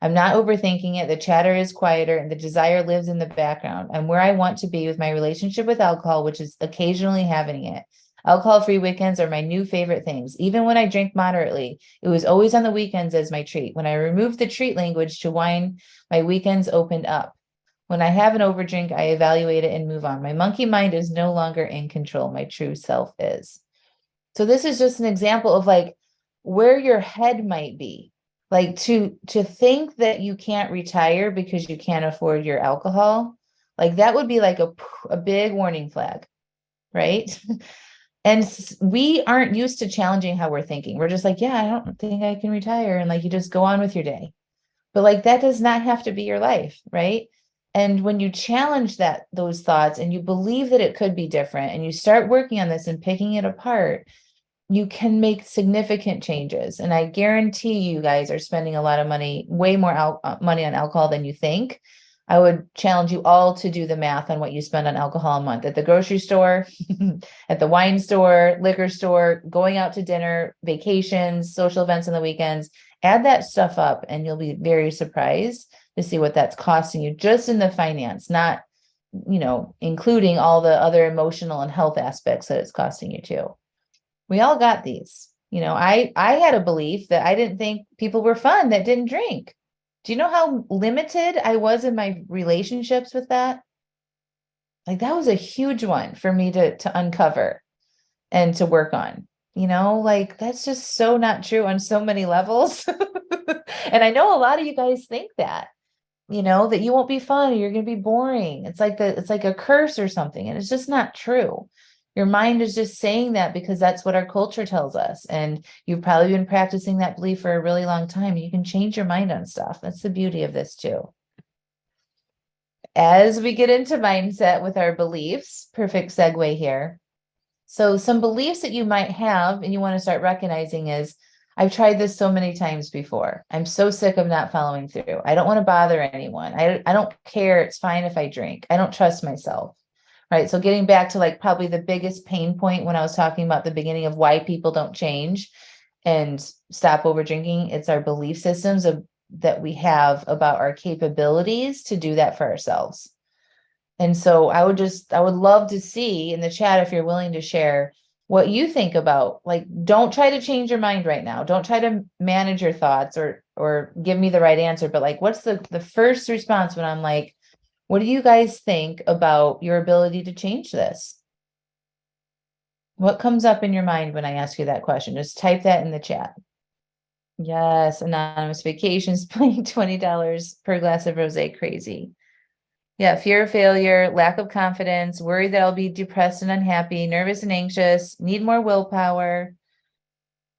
I'm not overthinking it. The chatter is quieter and the desire lives in the background. I'm where I want to be with my relationship with alcohol, which is occasionally having it. Alcohol-free weekends are my new favorite things. Even when I drink moderately, it was always on the weekends as my treat. When I removed the treat language to wine, my weekends opened up. When I have an overdrink, I evaluate it and move on. My monkey mind is no longer in control. My true self is. So this is just an example of like where your head might be. Like to think that you can't retire because you can't afford your alcohol, like that would be like a big warning flag, right? And we aren't used to challenging how we're thinking. We're just like, yeah, I don't think I can retire. And like, you just go on with your day. But like, that does not have to be your life, right? And when you challenge those thoughts and you believe that it could be different and you start working on this and picking it apart, you can make significant changes. And I guarantee you guys are spending a lot of money, way more money on alcohol than you think. I would challenge you all to do the math on what you spend on alcohol a month at the grocery store, at the wine store, liquor store, going out to dinner, vacations, social events on the weekends. Add that stuff up and you'll be very surprised to see what that's costing you just in the finance, not, including all the other emotional and health aspects that it's costing you too. We all got these. I had a belief that I didn't think people were fun that didn't drink. Do you know how limited I was in my relationships with that? Like that was a huge one for me to uncover and to work on. Like that's just so not true on so many levels. And I know a lot of you guys think that, that you won't be fun or you're going to be boring. It's like a curse or something. And it's just not true. Your mind is just saying that because that's what our culture tells us. And you've probably been practicing that belief for a really long time. You can change your mind on stuff. That's the beauty of this too. As we get into mindset with our beliefs, perfect segue here. So some beliefs that you might have and you want to start recognizing is, I've tried this so many times before. I'm so sick of not following through. I don't want to bother anyone. I don't care. It's fine if I drink. I don't trust myself. Right. So getting back to like probably the biggest pain point when I was talking about the beginning of why people don't change and stop over drinking, it's our belief systems that we have about our capabilities to do that for ourselves. And so I would love to see in the chat, if you're willing to share, what you think about. Like, don't try to change your mind right now. Don't try to manage your thoughts or give me the right answer. But like, what's the first response when I'm like, what do you guys think about your ability to change this? What comes up in your mind when I ask you that question? Just type that in the chat. Yes, anonymous vacations, paying $20 per glass of rosé, crazy. Yeah, fear of failure, lack of confidence, worry that I'll be depressed and unhappy, nervous and anxious, need more willpower.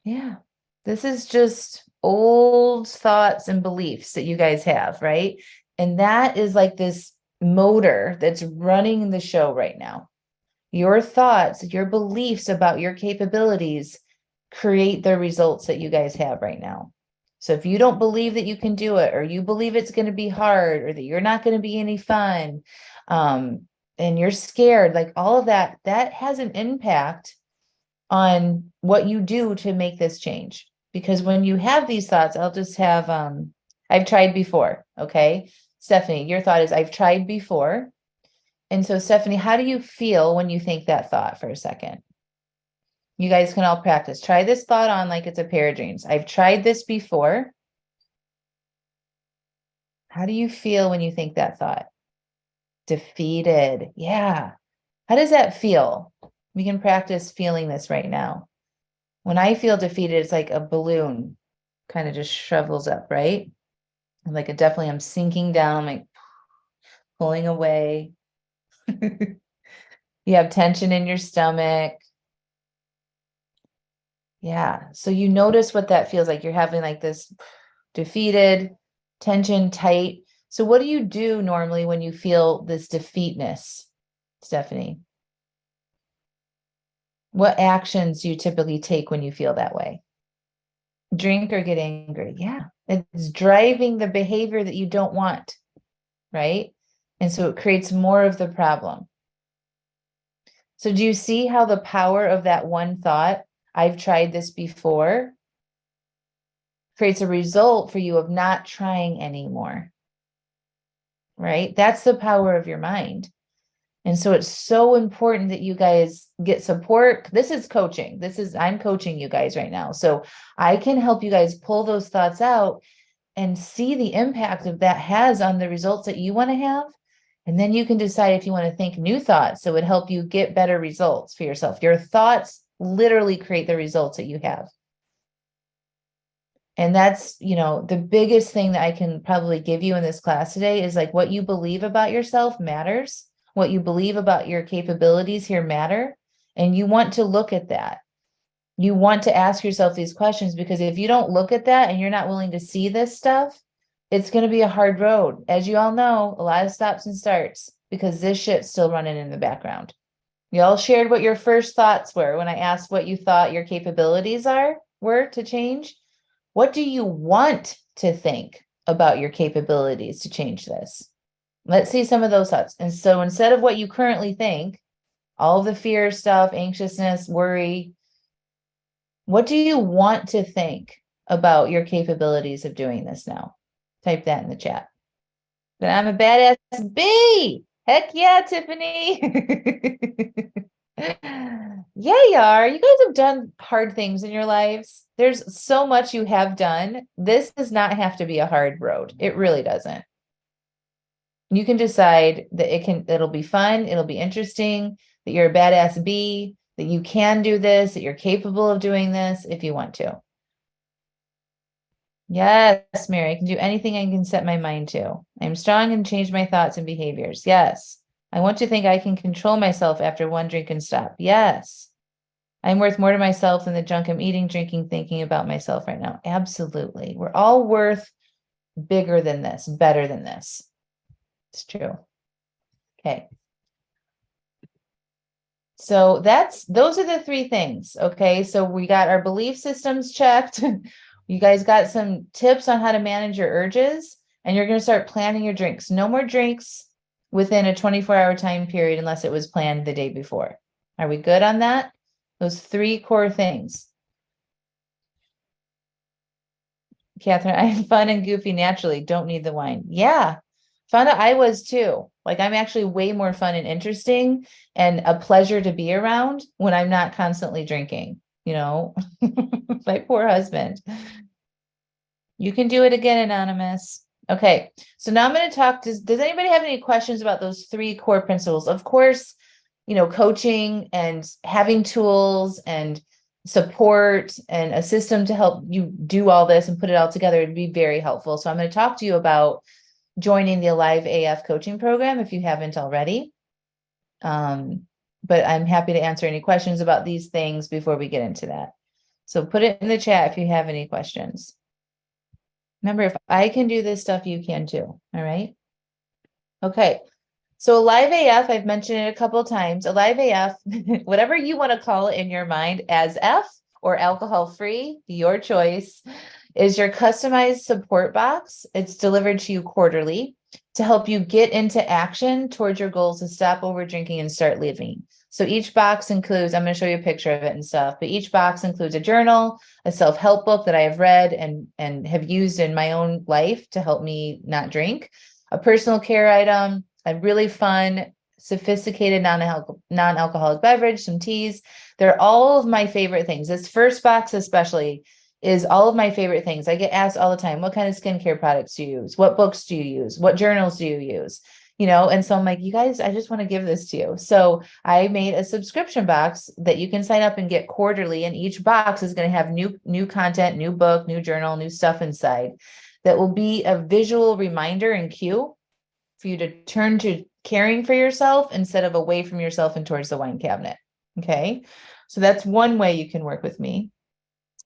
Yeah, this is just old thoughts and beliefs that you guys have, right? And that is like this motor that's running the show right now. Your thoughts, your beliefs about your capabilities create the results that you guys have right now. So if you don't believe that you can do it, or you believe it's going to be hard, or that you're not going to be any fun, and you're scared, like all of that, that has an impact on what you do to make this change. Because when you have these thoughts, I'll just have, I've tried before. Okay. Stephanie, your thought is, I've tried before. And so, Stephanie, how do you feel when you think that thought for a second? You guys can all practice. Try this thought on like it's a pair of dreams. I've tried this before. How do you feel when you think that thought? Defeated. Yeah. How does that feel? We can practice feeling this right now. When I feel defeated, it's like a balloon kind of just shrivels up, right? And like it definitely, I'm sinking down, like pulling away. You have tension in your stomach. Yeah. So you notice what that feels like. You're having like this defeated, tension, tight. So what do you do normally when you feel this defeatness, Stephanie? What actions do you typically take when you feel that way? Drink or get angry? Yeah. It's driving the behavior that you don't want, right? And so it creates more of the problem. So do you see how the power of that one thought, I've tried this before, creates a result for you of not trying anymore, right? That's the power of your mind. And so it's so important that you guys get support. This is coaching. I'm coaching you guys right now. So I can help you guys pull those thoughts out and see the impact of that has on the results that you want to have. And then you can decide if you want to think new thoughts that would help you get better results for yourself. Your thoughts literally create the results that you have. And that's, the biggest thing that I can probably give you in this class today is like what you believe about yourself matters. What you believe about your capabilities here matter. And you want to look at that. You want to ask yourself these questions, because if you don't look at that and you're not willing to see this stuff, it's going to be a hard road. As you all know, a lot of stops and starts because this shit's still running in the background. You all shared what your first thoughts were when I asked what you thought your capabilities were to change. What do you want to think about your capabilities to change this? Let's see some of those thoughts. And so instead of what you currently think, all the fear stuff, anxiousness, worry, what do you want to think about your capabilities of doing this now? Type that in the chat. But I'm a badass bee. Heck yeah, Tiffany. Yeah, you are. You guys have done hard things in your lives. There's so much you have done. This does not have to be a hard road. It really doesn't. You can decide that it'll be fun, it'll be interesting, that you're a badass bee, that you can do this, that you're capable of doing this if you want to. Yes, Mary, I can do anything I can set my mind to. I'm strong and change my thoughts and behaviors. Yes. I want to think I can control myself after one drink and stop. Yes. I'm worth more to myself than the junk I'm eating, drinking, thinking about myself right now. Absolutely. We're all worth bigger than this, better than this. It's true. Okay. So those are the three things. Okay. So we got our belief systems checked. You guys got some tips on how to manage your urges, and you're going to start planning your drinks. No more drinks within a 24-hour time period unless it was planned the day before. Are we good on that? Those three core things. Catherine, I'm fun and goofy naturally. Don't need the wine. Yeah. Found out I was too. Like I'm actually way more fun and interesting and a pleasure to be around when I'm not constantly drinking, you know. My poor husband. You can do it again, Anonymous. Okay, so now I'm going to talk. Does anybody have any questions about those three core principles? Of course, coaching and having tools and support and a system to help you do all this and put it all together would be very helpful. So I'm going to talk to you about joining the Alive AF coaching program if you haven't already. But I'm happy to answer any questions about these things before we get into that. So put it in the chat if you have any questions. Remember, if I can do this stuff, you can too. All right. Okay. So Alive AF, I've mentioned it a couple of times. Alive AF, whatever you want to call it in your mind, as F or alcohol free, your choice, is your customized support box. It's delivered to you quarterly to help you get into action towards your goals to stop over drinking and start living. So each box includes, I'm going to show you a picture of it and stuff, but each box includes a journal, a self-help book that I have read and have used in my own life to help me not drink, a personal care item, a really fun, sophisticated non-alcoholic beverage, some teas. They're all of my favorite things. This first box especially is all of my favorite things. I get asked all the time, what kind of skincare products do you use? What books do you use? What journals do you use? And so I'm like, you guys, I just want to give this to you. So I made a subscription box that you can sign up and get quarterly. And each box is going to have new content, new book, new journal, new stuff inside that will be a visual reminder and cue for you to turn to caring for yourself instead of away from yourself and towards the wine cabinet. Okay. So that's one way you can work with me.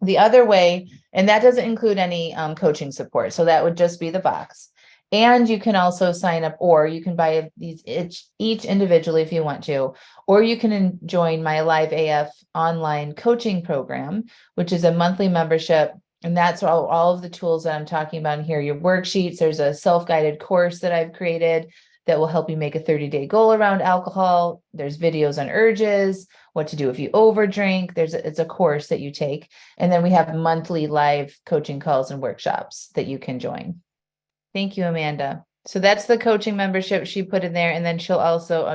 The other way, and that doesn't include any coaching support. So that would just be the box. And you can also sign up, or you can buy these each individually if you want to, or you can join my Alive AF online coaching program, which is a monthly membership. And that's all of the tools that I'm talking about in here, your worksheets. There's a self-guided course that I've created that will help you make a 30-day goal around alcohol. There's videos on urges, what to do if you overdrink. It's a course that you take. And then we have monthly live coaching calls and workshops that you can join. Thank you, Amanda. So that's the coaching membership she put in there. And then she also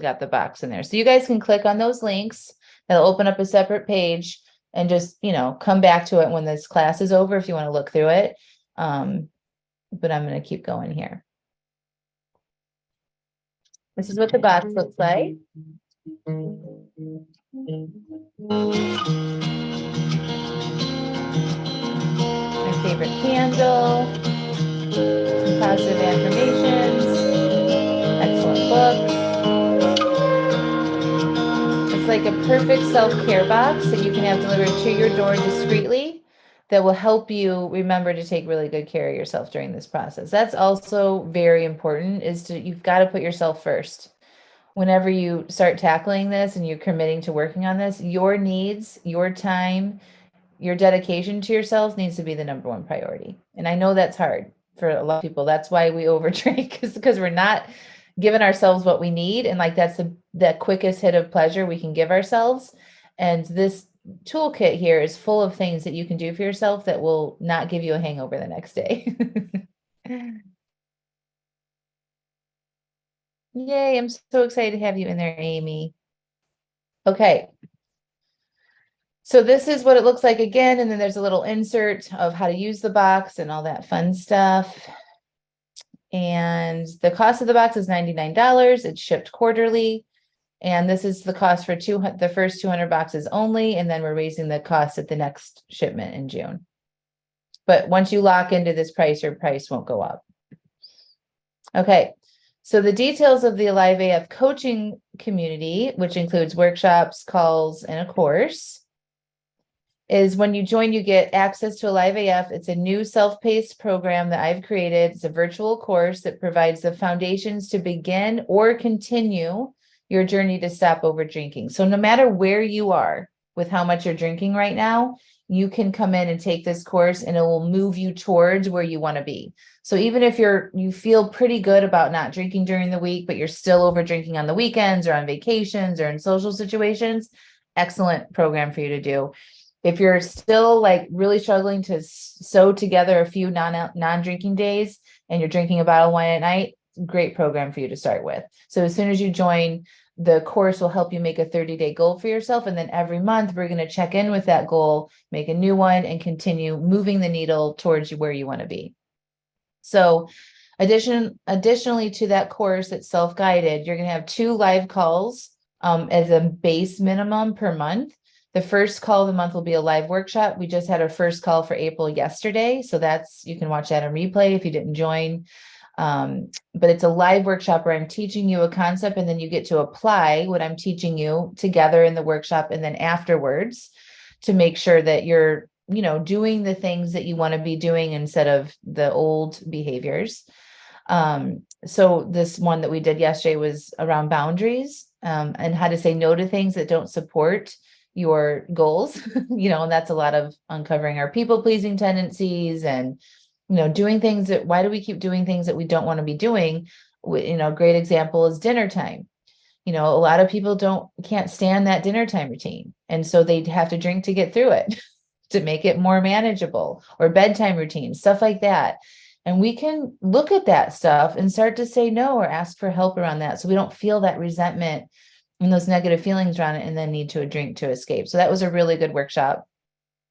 got the box in there. So you guys can click on those links. That'll open up a separate page and just, come back to it when this class is over if you want to look through it. But I'm going to keep going here. This is what the box looks like. My favorite candle, some positive affirmations, excellent book. It's like a perfect self-care box that you can have delivered to your door discreetly that will help you remember to take really good care of yourself during this process. That's also very important, you've got to put yourself first. Whenever you start tackling this and you're committing to working on this, your needs, your time, your dedication to yourself needs to be the number one priority. And I know that's hard for a lot of people. That's why we overdrink, is because we're not giving ourselves what we need. And like that's the quickest hit of pleasure we can give ourselves. And this toolkit here is full of things that you can do for yourself that will not give you a hangover the next day. Yay, I'm so excited to have you in there, Amy. Okay. So this is what it looks like again, and then there's a little insert of how to use the box and all that fun stuff. And the cost of the box is $99. It's shipped quarterly. And this is the cost for the first 200 boxes only, and then we're raising the cost at the next shipment in June. But once you lock into this price, your price won't go up. Okay. So the details of the Alive AF coaching community, which includes workshops, calls, and a course, is when you join, you get access to Alive AF. It's a new self-paced program that I've created. It's a virtual course that provides the foundations to begin or continue your journey to stop over drinking. So no matter where you are with how much you're drinking right now, you can come in and take this course and it will move you towards where you want to be. So even if you feel pretty good about not drinking during the week, but you're still over drinking on the weekends or on vacations or in social situations, excellent program for you to do. If you're still like really struggling to sew together a few non-drinking days and you're drinking a bottle of wine at night, great program for you to start with. So as soon as you join, the course will help you make a 30-day goal for yourself. And then every month we're going to check in with that goal, make a new one, and continue moving the needle towards where you want to be. So additionally to that course that's self-guided, you're going to have 2 live calls as a base minimum per month. The first call of the month will be a live workshop. We just had our first call for April yesterday. So you can watch that on replay if you didn't join. But it's a live workshop where I'm teaching you a concept, and then you get to apply what I'm teaching you together in the workshop and then afterwards to make sure that you're, doing the things that you want to be doing instead of the old behaviors. So this one that we did yesterday was around boundaries, and how to say no to things that don't support your goals, and that's a lot of uncovering our people-pleasing tendencies and doing things that, why do we keep doing things that we don't want to be doing? Great example is dinner time. A lot of people can't stand that dinner time routine. And so they have to drink to get through it to make it more manageable, or bedtime routines, stuff like that. And we can look at that stuff and start to say no or ask for help around that. So we don't feel that resentment and those negative feelings around it and then need to drink to escape. So that was a really good workshop.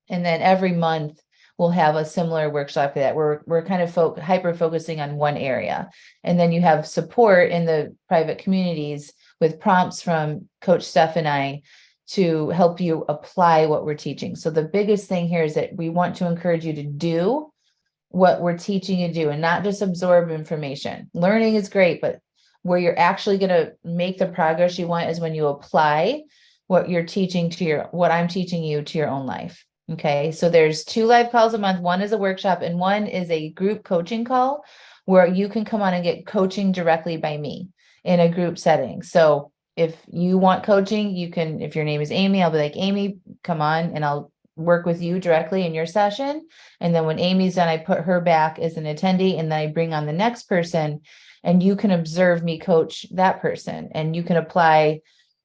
And then every month we'll have a similar workshop that we're kind of hyper focusing on one area. And then you have support in the private communities with prompts from Coach Steph and I to help you apply what we're teaching. So the biggest thing here is that we want to encourage you to do what we're teaching you to do and not just absorb information. Learning is great, but where you're actually going to make the progress you want is when you apply what I'm teaching you to your own life. Okay. So there's 2 live calls a month. One is a workshop and one is a group coaching call where you can come on and get coaching directly by me in a group setting. So if you want coaching, you can, if your name is Amy, I'll be like, Amy, come on, and I'll work with you directly in your session. And then when Amy's done, I put her back as an attendee, and then I bring on the next person, and you can observe me coach that person, and you can apply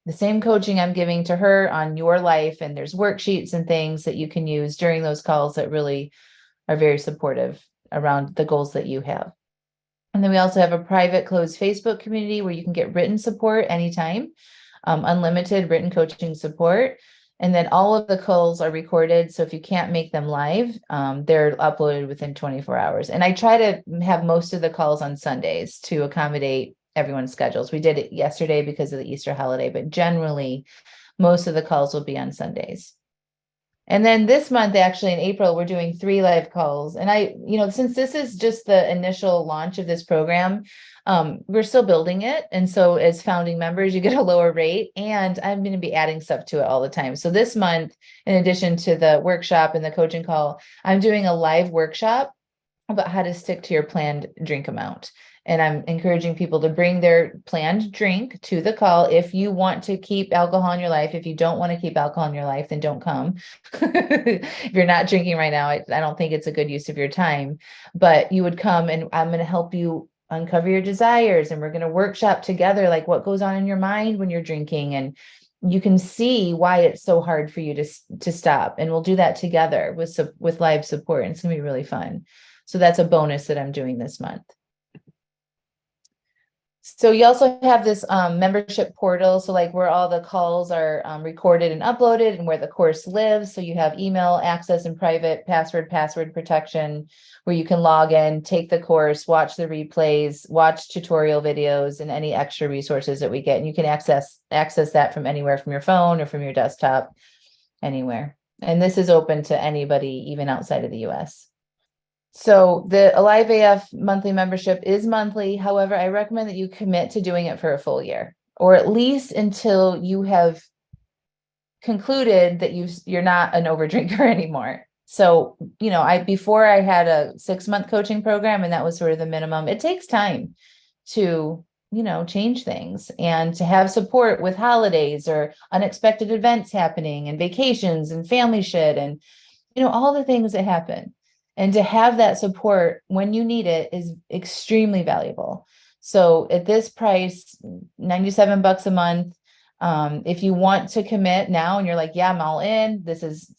the same coaching I'm giving to her on your life. And there's worksheets and things that you can use during those calls that really are very supportive around the goals that you have. And then we also have a private closed Facebook community where you can get written support anytime, unlimited written coaching support. And then all of the calls are recorded. So if you can't make them live, they're uploaded within 24 hours. And I try to have most of the calls on Sundays to accommodate everyone's schedules. We did it yesterday because of the Easter holiday, but generally most of the calls will be on Sundays. And then this month, actually in April, we're doing 3 live calls. And since this is just the initial launch of this program, we're still building it. And so as founding members, you get a lower rate, and I'm going to be adding stuff to it all the time. So this month, in addition to the workshop and the coaching call, I'm doing a live workshop about how to stick to your planned drink amount. And I'm encouraging people to bring their planned drink to the call. If you want to keep alcohol in your life, if you don't want to keep alcohol in your life, then don't come. If you're not drinking right now, I don't think it's a good use of your time, but you would come, and I'm going to help you uncover your desires. And we're going to workshop together, like what goes on in your mind when you're drinking. And you can see why it's so hard for you to stop. And we'll do that together with live support. And it's going to be really fun. So that's a bonus that I'm doing this month. So you also have this membership portal. So like where all the calls are recorded and uploaded, and where the course lives. So you have email access and private password protection, where you can log in, take the course, watch the replays, watch tutorial videos, and any extra resources that we get. And you can access that from anywhere, from your phone or from your desktop, anywhere. And this is open to anybody, even outside of the US. So the Alive AF monthly membership is monthly. However, I recommend that you commit to doing it for a full year, or at least until you have concluded that you're not an overdrinker anymore. So, before I had a 6-month coaching program, and that was sort of the minimum. It takes time to, change things, and to have support with holidays or unexpected events happening, and vacations and family shit, and, all the things that happen. And to have that support when you need it is extremely valuable. So at this price, $97 a month, if you want to commit now and you're like, yeah, I'm all in,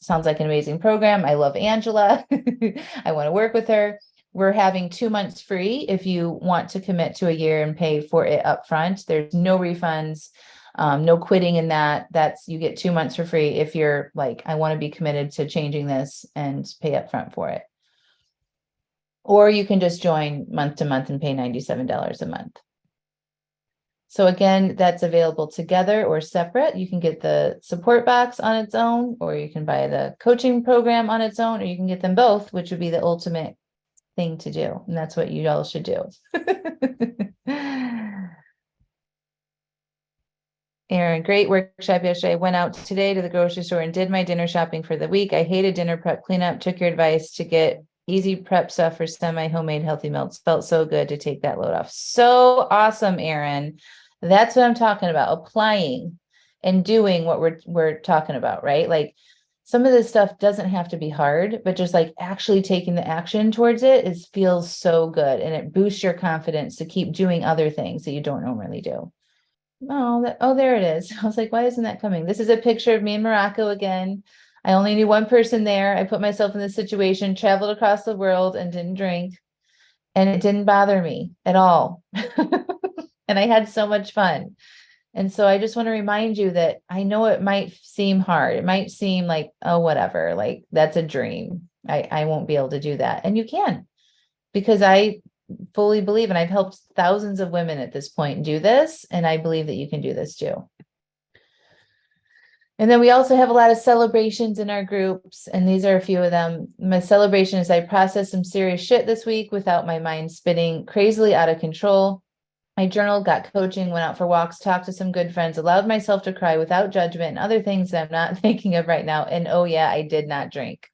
sounds like an amazing program. I love Angela. I want to work with her. we're having 2 months free if you want to commit to a year and pay for it up front. There's no refunds, no quitting in that. You get 2 months for free if you're like, I want to be committed to changing this and pay up front for it. Or you can just join month to month and pay $97 a month. So again, that's available together or separate. You can get the support box on its own, or you can buy the coaching program on its own, or you can get them both, which would be the ultimate thing to do. And that's what you all should do. Aaron, great workshop yesterday. I went out today to the grocery store and did my dinner shopping for the week. I hated dinner prep cleanup, took your advice to get easy prep stuff for semi-homemade healthy meals. Felt so good to take that load off. So awesome, Aaron. That's what I'm talking about. Applying and doing what we're talking about, right? Like some of this stuff doesn't have to be hard, but just like actually taking the action towards it feels so good. And it boosts your confidence to keep doing other things that you don't normally do. Oh, there it is. I was like, why isn't that coming? This is a picture of me in Morocco again. I only knew one person there. I put myself in this situation, traveled across the world and didn't drink. And it didn't bother me at all. And I had so much fun. And so I just want to remind you that I know it might seem hard. It might seem like, oh, whatever, like that's a dream. I won't be able to do that. And you can, because I fully believe, and I've helped thousands of women at this point do this. And I believe that you can do this too. And then we also have a lot of celebrations in our groups, and these are a few of them. My celebration is I processed some serious shit this week without my mind spinning crazily out of control. I journaled, got coaching, went out for walks, talked to some good friends, allowed myself to cry without judgment and other things that I'm not thinking of right now. And oh yeah, I did not drink.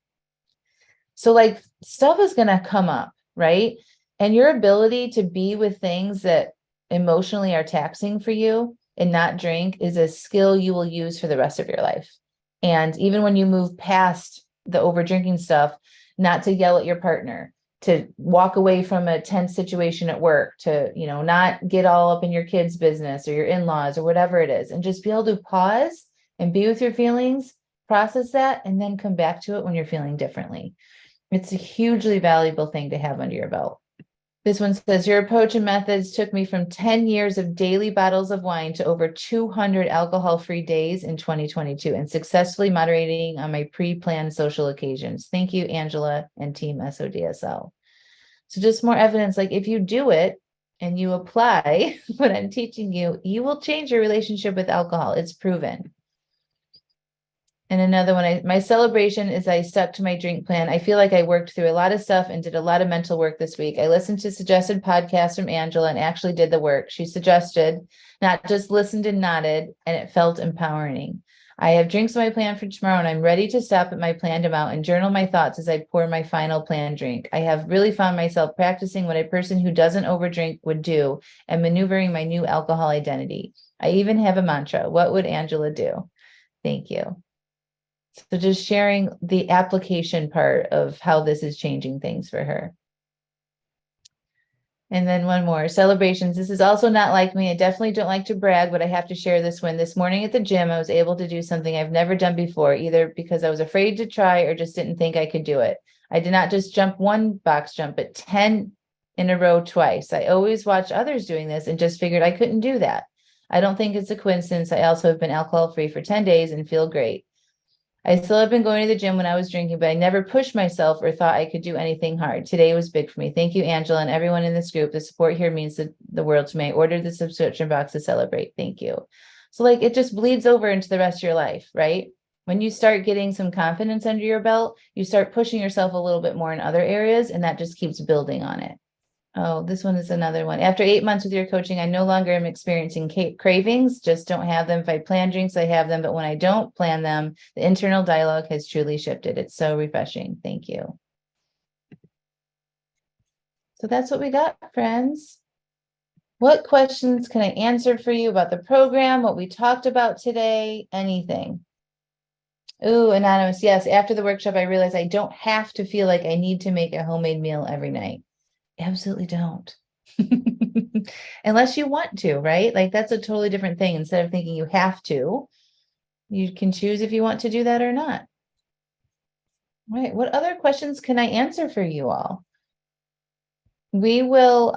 So like stuff is going to come up, right? And your ability to be with things that emotionally are taxing for you and not drink is a skill you will use for the rest of your life. And even when you move past the over drinking stuff, not to yell at your partner, to walk away from a tense situation at work, to, not get all up in your kids' business or your in-laws or whatever it is, and just be able to pause and be with your feelings, process that, and then come back to it when you're feeling differently. It's a hugely valuable thing to have under your belt. This one says, your approach and methods took me from 10 years of daily bottles of wine to over 200 alcohol-free days in 2022 and successfully moderating on my pre-planned social occasions. Thank you, Angela and Team SODSL. So just more evidence, like if you do it and you apply what I'm teaching you, you will change your relationship with alcohol. It's proven. And another one, my celebration is I stuck to my drink plan. I feel like I worked through a lot of stuff and did a lot of mental work this week. I listened to suggested podcasts from Angela and actually did the work she suggested, not just listened and nodded, and it felt empowering. I have drinks on my plan for tomorrow, and I'm ready to stop at my planned amount and journal my thoughts as I pour my final planned drink. I have really found myself practicing what a person who doesn't overdrink would do and maneuvering my new alcohol identity. I even have a mantra. What would Angela do? Thank you. So just sharing the application part of how this is changing things for her. And then one more, celebrations. This is also not like me. I definitely don't like to brag, but I have to share this one. This morning at the gym, I was able to do something I've never done before, either because I was afraid to try or just didn't think I could do it. I did not just jump one box jump, but 10 in a row twice. I always watch others doing this and just figured I couldn't do that. I don't think it's a coincidence. I also have been alcohol-free for 10 days and feel great. I still have been going to the gym when I was drinking, but I never pushed myself or thought I could do anything hard. Today was big for me. Thank you, Angela, and everyone in this group. The support here means the world to me. I ordered the subscription box to celebrate. Thank you. So like it just bleeds over into the rest of your life, right? When you start getting some confidence under your belt, you start pushing yourself a little bit more in other areas, and that just keeps building on it. Oh, this one is another one. After 8 months with your coaching, I no longer am experiencing cravings, just don't have them. If I plan drinks, I have them. But when I don't plan them, the internal dialogue has truly shifted. It's so refreshing. Thank you. So that's what we got, friends. What questions can I answer for you about the program, what we talked about today, anything? Ooh, anonymous. Yes, after the workshop, I realized I don't have to feel like I need to make a homemade meal every night. Absolutely don't. Unless you want to, right? Like that's a totally different thing. Instead of thinking you have to, you can choose if you want to do that or not. Right. What other questions can I answer for you all? We will,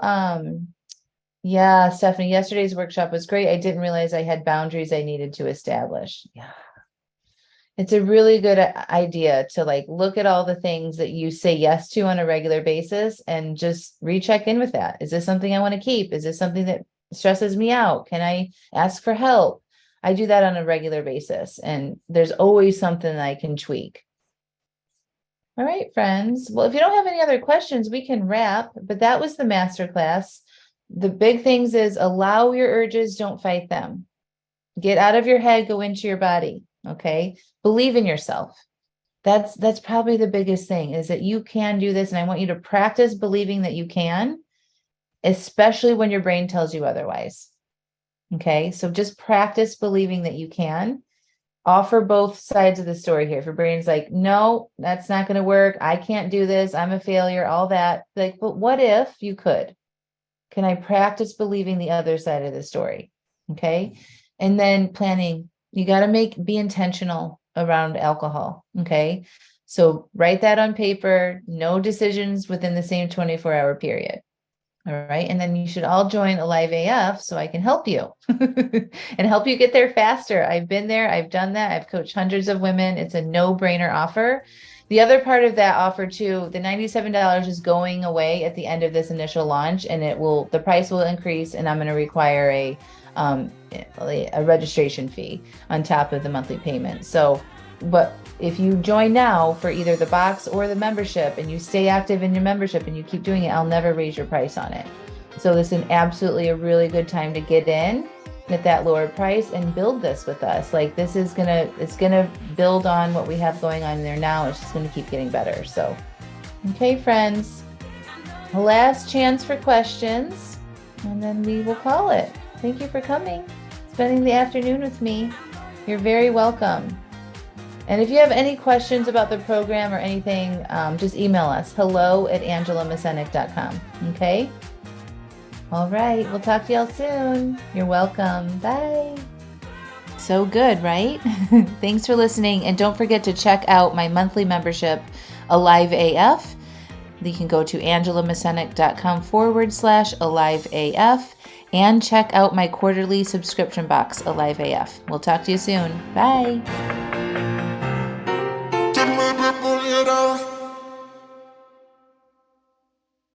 yeah, Stephanie, yesterday's workshop was great. I didn't realize I had boundaries I needed to establish. Yeah. It's a really good idea to like look at all the things that you say yes to on a regular basis and just recheck in with that. Is this something I want to keep? Is this something that stresses me out? Can I ask for help? I do that on a regular basis, and there's always something that I can tweak. All right, friends. Well, if you don't have any other questions, we can wrap, but that was the masterclass. The big things is allow your urges, don't fight them. Get out of your head, go into your body. Okay. Believe in yourself. That's probably the biggest thing is that you can do this. And I want you to practice believing that you can, especially when your brain tells you otherwise. Okay. So just practice believing that you can. Offer both sides of the story here. If your brain's like, no, that's not going to work. I can't do this. I'm a failure, all that. Like, but what if you could? Can I practice believing the other side of the story? Okay. And then planning, you got to be intentional around alcohol. Okay. So write that on paper, no decisions within the same 24-hour period. All right. And then you should all join Alive AF so I can help you and help you get there faster. I've been there. I've done that. I've coached hundreds of women. It's a no-brainer offer. The other part of that offer too, the $97 is going away at the end of this initial launch, and the price will increase, and I'm going to require a registration fee on top of the monthly payment. So, but if you join now for either the box or the membership and you stay active in your membership and you keep doing it, I'll never raise your price on it. So this is absolutely a really good time to get in at that lower price and build this with us. Like it's gonna build on what we have going on there now. It's just gonna keep getting better. So, okay, friends, last chance for questions, and then we will call it. Thank you for coming, spending the afternoon with me. You're very welcome. And if you have any questions about the program or anything, just email us, hello@angelamascenik.com. Okay? All right. We'll talk to y'all soon. You're welcome. Bye. So good, right? Thanks for listening. And don't forget to check out my monthly membership, Alive AF. You can go to angelamascenik.com/AliveAF and check out my quarterly subscription box, Alive AF. We'll talk to you soon. Bye.